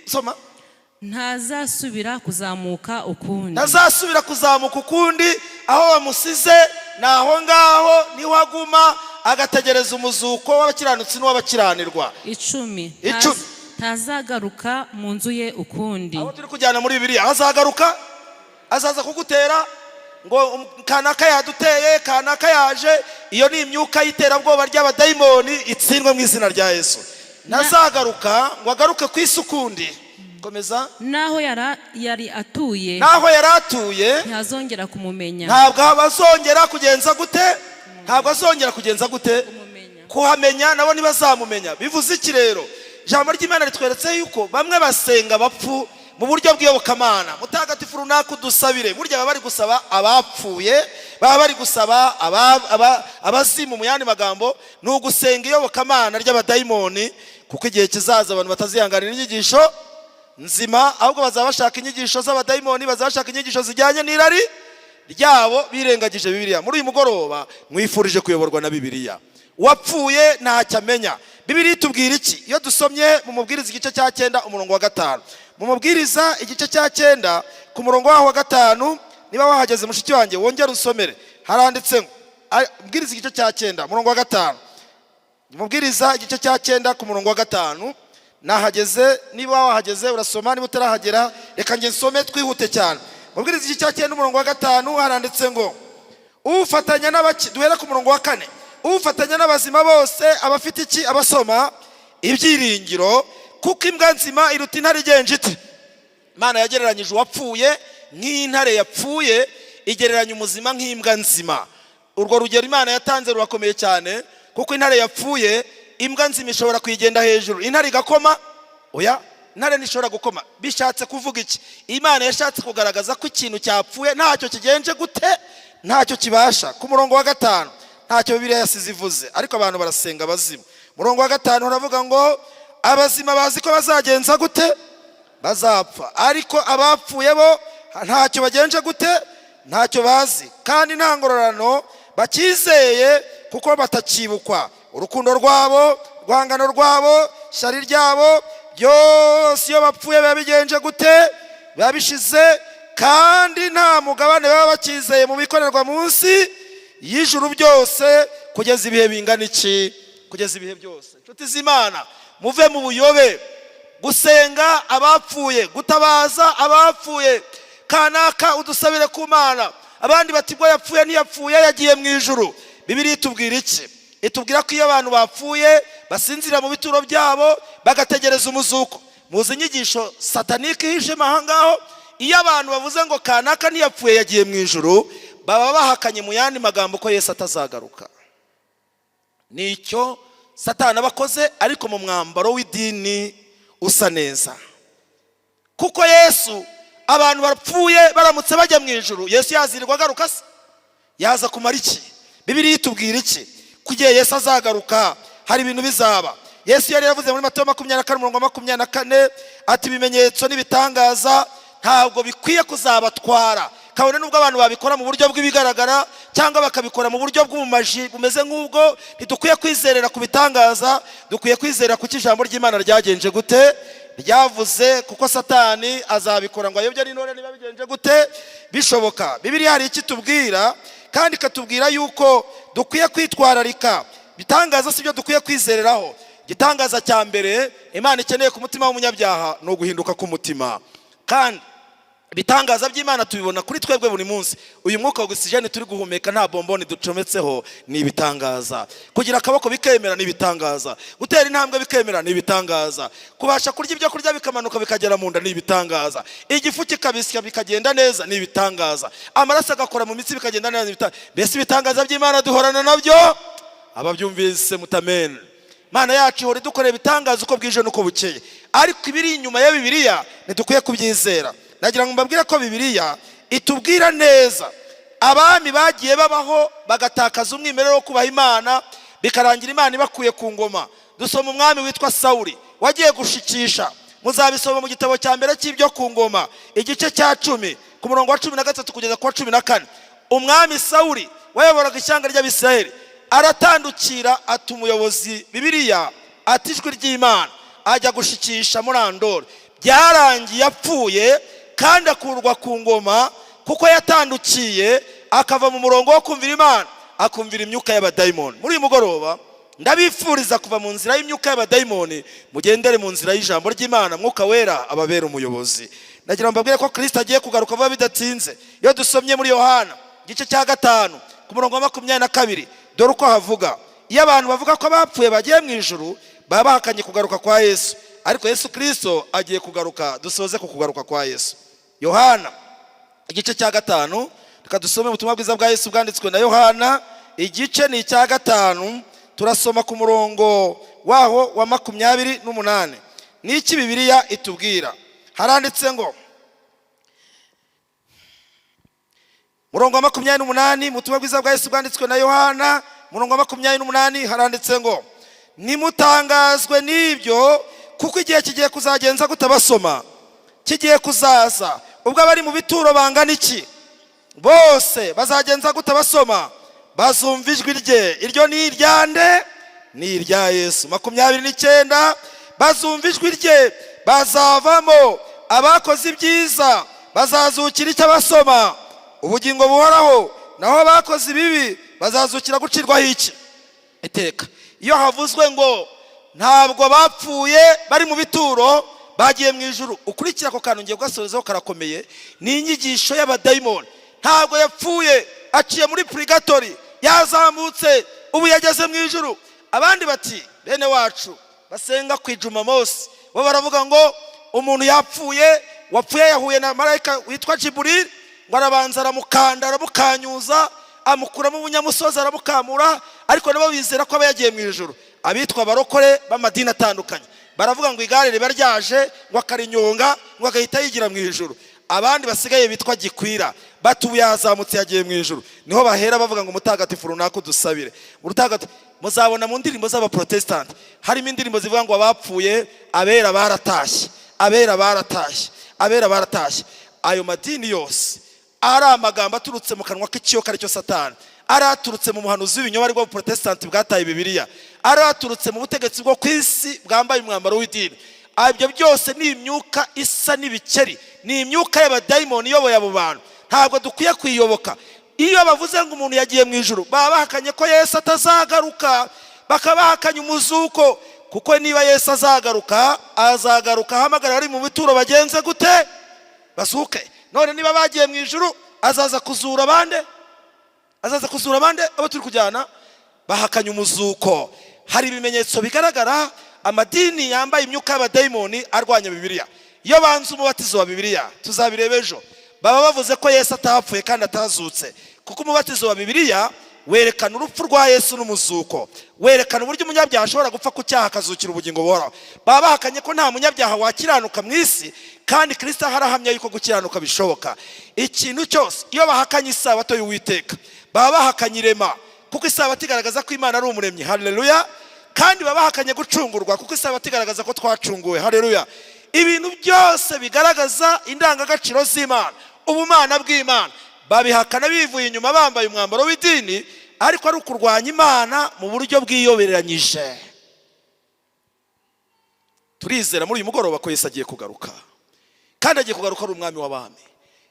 Soma. Ntazasubira kuzamuka ukundi, aho bamusize naho ngaho niho aguma, agategereza umuzuko w'abakiranutsi n'uw'abakiranirwa. 10. Ntazagaruka mu nzu ye ukundi. Aho turi kujyana muri Bibiliya, azagaruka, azaza kugutera ngo kanaka yaduteye, kanaka yaje. Iyo ni imyuka y'iterabwoba ry'abadayimoni, itsindwe mu izina rya Yesu. Nazagaruka ngo agaruke ku isi ukundi. Komeza. Naho yari atuye, ntazongera kumumenya. Ntabwo abazongera kugenza gute? Kuhamenya nabo ntibazamumenya. Bivuze iki rero? Ijambo ry'Imana ritweretse yuko bamwe basenga abapfu mu buryo bw'iyobokamana. Mutagatifu runaka udusabire, burya baba bari gusaba abapfuye, baba bari gusaba abazimu. Mu yandi magambo ni ugusenga iyobokamana ry'abadayimoni, kuko igihe kizaza abantu batazihanganira inyigisho nzima, ahubwo bazaba bashaka inyigisho z'abadayimoni, bazaba bashaka inyigisho zijyanye n'irari ryabo, birengagije Bibiliya. Muri uyu mugoroba mwifurije kuyoborwa na Bibiliya. Uwapfuye ntacyo amenya. Bibiliya itubwira iki? Iyo dusomye mu Mubwiriza igice cya 9 umurongo wa 5, mu Mubwiriza igice cya 9 ku murongo waho wa 5, niba wahageze mushiki wanjye wongera usomere, haranditse ngo Mubwiriza igice cya 9 umurongo wa 5. Mubwiriza igice cya 9 ku murongo wa 5 nahageze, niba wahageze urasoma, niba utarahagera reka nge nsome twihute cyane. Mubwiriza iki cya 9 umurongo wa 5 haranditse ngo ufatanya duhera ku murongo wa 4. Ufatanya n'abazima bose abafite iki? Abasoma ibyiringiro, kuko imbwa nzima iruta intare igenje ite? Imana yagereranyije uwapfuye nk'intare yapfuye, igereranya umuzima nk'imbwa nzima. Urwo rugero Imana yatanze rurakomeye cyane, kuko intare yapfuye imbwa nzima ishobora kuyigenda hejuru, intare igakoma? Oya, intare ntishobora gukoma. Bishatse kuvuga iki? Imana yashatse kugaragaza ko ikintu cyapfuye ntacyo kigenje gute, ntacyo kibasha. Ku murongo wa 5 ntacyo Bibiliya yasize ivuze, ariko abantu barasenga abazima. Murongo wa 5 haravuga ngo abazima bazi ko bazagenza gute? Bazapfa. Ariko abapfuye bo ntacyo bagenje gute? Ntacyo bazi, kandi nta ngororano bakizeye, kuko batakibukwa. Urukundo rwabo, rwangano rwabo, shari ryabo byose iyo bapfuye biba bigenje gute? Biba bishize, kandi nta mugabane baba bakizeye mu bikorerwa munsi y'ijuru byose, kugeza ibihe bingana iki? Kugeza ibihe byose. Inshuti z'Imana, muve mu buyobe. Gusenga abapfuye, gutabaza abapfuye, kanaka udusabire ku Mana. Abandi bati bwo yapfuye ntiyapfuye, yagiye mu ijuru. Bibiliya itubwira iki? Itubwira ko iyo abantu bapfuye basinzira mu bituro byabo bagategereza umuzuko. Muzi inyigisho satanike ihishe mahangaho. Iyo abantu bavuze ngo kanaka ntiyapfuye yagiye mu ijuru, baba bahakanye mu yandi magambo ko Yesu atazagaruka. Nicyo Satani abakoze, ariko mu mwambaro w'idini usa neza. Kuko Yesu, abantu bapfuye baramutse bajya mu ijuru, Yesu yazirirwa agaruka se? Yaza kumara iki? Bibiliya itubwira iki? Kugiye Yesu azagaruka hari ibintu bizaba. Yesu yari yavuze muri Matayo 24:24 ati ibimenyetso n'ibitangaza ntabwo bikwiye kuzabatwara, kabone nubwo abantu babikora mu buryo bw'ibigaragara cyangwa bakabikora mu buryo bw'ubumaji bumeze nk'ubwo. Ntidukwiye kwizerera ku bitangaza, dukwiye kwizera ku ijambo ry'Imana ryagenje gute? Ryavuze, kuko Satani azabikora ngo ayobye n'intore niba bigenje gute? Bishoboka. Bibiliya hari iki tubwira, kandi katubwira yuko dukwiye kwitwararika. Bitangaza sibyo dukwiye kwizereraho. Gitangaza cya mbere Imana ikeneye ku mutima w'umunyabyaha no guhinduka ku mutima. Kandi bitangaza by'Imana tubibona kuri twebwe buri munsi. Uyu mwuka w'oxygene turi guhumeka nta bomboni ducometseho, ni ibitangaza. Kugira akaboko bikemera ni ibitangaza. Gutera intambwe bikemera ni ibitangaza. Kubasha kurya ibyo kurya bikamanuka bikagera mu nda ni ibitangaza. Igifu kikabisya bikagenda neza ni ibitangaza. Amaraso agakora mu mitsi bikagenda neza ni ibitangaza. Mbese ibitangaza by'Imana duhorana nabyo? Ababyumvise mutamene. Mana yacu ihora idukorera ibitangaza uko bwije nuko bukeye, ariko ibiri inyuma ya Bibiliya ntidukwiye kubyizera. Nagira ngo mbabwire ko Bibiliya itubwira neza abami bagiye babaho bagatakaza umwimerere wo kubaha Imana, bikarangira Imana ibakuye ku ngoma. Dusoma umwami witwa Sawuli wagiye gushikisha, muzabisoma mu gitabo cya mbere cy'ibyo ku ngoma igice cya 10 ku murongo wa 13 kugeza ku wa 14. Umwami Sawuli wayoboraga ishyanga ry'Abisirayeli aratandukira ati umuyobozi Bibiliya ati ijwi ry'Imana ajya gushikisha muri Andori. Byarangiye apfuye kandi akurwa ku ngoma, kuko yatandukiye akava mu murongo wo kumvira Imana akumvira imyuka y'abadayimoni. Muri uyu mugoroba ndabifuriza kuva mu nzira y'imyuka y'abadayimoni mugendere mu nzira y'ijambo ry'Imana, Mwuka Wera ababera umuyobozi. Nagira ngo mbabwire ko Kristo agiye kugaruka vuba bidatinze. Iyo dusomye muri Yohana igice cya 5 ku murongo wa 22, dore uko havuga. Iyo abantu bavuga ko bapfuye bagiye mu ijuru, baba bahakanye kugaruka kwa Yesu. Ariko Yesu Kristo agiye kugaruka. Dusoze ku kugaruka kwa Yesu. Yohana igice cya 5, reka dusome ubutumwa bwiza bwa Yesu bwanditswe na Yohana igice ni icya 5, turasoma ku murongo waho wa 28. Niki Bibiliya itubwira? Haranditse ngo, murongo wa 28 mu butumwa bwiza bwa Yesu bwanditswe na Yohana, murongo wa 28 haranditse ngo, nimutangazwe n'ibyo, kuko igihe kigiye kuzagenza gutabasoma, kigiye kuzaza ubwo abari mu bituro bangana iki bose bazagenza gutabasoma, bazumva ijwi rye. Iryo ni iryande? Ni irya Yesu. 29, bazumva ijwi rye bazavamo abakoze ibyiza, bazazukira icyo abasoma ubugingo buhoraho, naho abakoze ibibi bazazukira gucirwaho iki? Iteka. Iyo havuzwe ngo ntabwo bapfuye bari mu bituro, bagiye mu ijuru. Ukurikira ako kantu ngiye kugasorezaho, karakomeye. Ni inyigisho y'abadayimoni. Ntabwo yapfuye aciye muri purgatori, yazamutse ubu yageze mu ijuru. Abandi bati bene wacu basenga ku Ijumamosi bo baravuga ngo umuntu wapfuye yahuye na marayika witwa Jibril, ngo arabanza aramukanda, aramukanyuza, amukuramo ubunyamusozi, aramukamura, ariko nabo bizera ko aba yagiye mu ijuru. Abitwa barokore b'amadini atandukanye baravuga ngo igare riba ryaje, ngo akarinyonga, ngo agahita yigira mu ijuru. Abandi basigaye bitwa gikwira, batuye yazamutse yagiye mu ijuru. Niho bahera bavuga ngo mutagatifu runaka udusabire. Mutagatifu muzabona mu ndirimbo z'abaprotestant harimo indirimbo zivuga ngo abapfuye, abera baratashye, abera baratashye, abera baratashye. Ayo madini yose ari amagambo aturutse mu kanwa k'ikiyoka aricyo Satani, ari aturutse mu muhanuzi w'ibinyoma aribwo Protestant bwataye Bibiliya, ari aturutse mu butegetsi bwo kwisi bwambaye umwambaro w'idini. Ibyo byose ni imyuka isa n'ibikeri, ni imyuka y'abadayimoni iyoboye abo bantu. Ntabwo dukwiye kuyiyoboka. Iyo bavuze ngo umuntu yagiye mu ijuru, baba bahakanye ko Yesu atazagaruka, bakaba bahakanye umuzuko. Kuko niba Yesu azagaruka ahamagara ari mu bituro bagenze gute? Basuke. None niba bagiye mu ijuru, azaza kuzura bande? Azaza kuzura bande? Abo turi kujyana bahakanye umuzuko. Hari ibimenyetso bigaragara amadini yambaye imyuka y'abadayimoni arwanya Bibiliya. Iyo banze umubatizo wa Bibiliya, tuzabireba ejo, baba bavuze ko Yesu atapfuye kandi atazutse. Kuko umubatizo wa Bibiliya werekana urupfu rwa Yesu n'umuzuko, werekana uburyo umunyabyaha ashobora gupfa ku cyaha akazukira ubugingo buhoraho. Baba bahakanye ko nta munyabyaha wakiranuka mu isi, kandi Kristo harahamya yuko gukiranuka bishoboka. Ikintu cyose iyo bahakanye isabato y'Uwiteka, baba bahakanye irema, kuko isabato igaragaza ko Imana ari umuremyi. Haleluya. Kandi baba bahakanye gucungurwa, kuko isabato igaragaza ko twacunguwe. Haleluya. Ibintu byose bigaragaza indangagaciro z'Imana, ubumana bw'Imana, babihakana bivuye inyuma bambaye umwambaro w'idini, ariko ari ukurwanya Imana mu buryo bwiyoberanyije. Turizera muri uyu mugoroba ko Yesu agiye kugaruka, kandi agiye kugaruka ari umwami w'abami.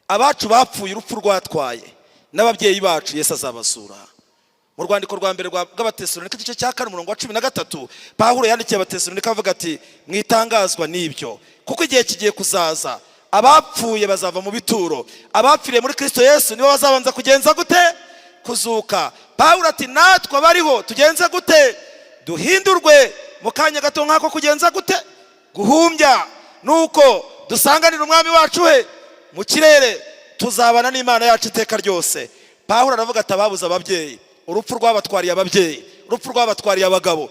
Abacu bapfuye urupfu rwatwaye n'ababyeyi bacu Yesu azabasura. Mu rwandiko rwa mbere rw'Abatesalonika igice cya 4 umurongo wa 13, Pawulo yandikiye Abatesalonika avuga ati mwitangazwa n'ibyo, kuko igihe kigiye kuzaza abapfuye bazava mu bituro, abapfiriye muri Kristo Yesu nibo bazabanza kugenza gute? Kuzuka. Pawulo ati natwe abariho tugenze gute? Duhindurwe mu kanya gato nk'ako kugenza gute? Guhumbya. Nuko dusanganira umwami wacu he mu kirere, tuzabana n'Imana yacu iteka ryose. Pawulo aravuga ati ababuze ababyeyi, urupfu rwabatwariye ababyeyi, urupfu rwabatwariye abagabo,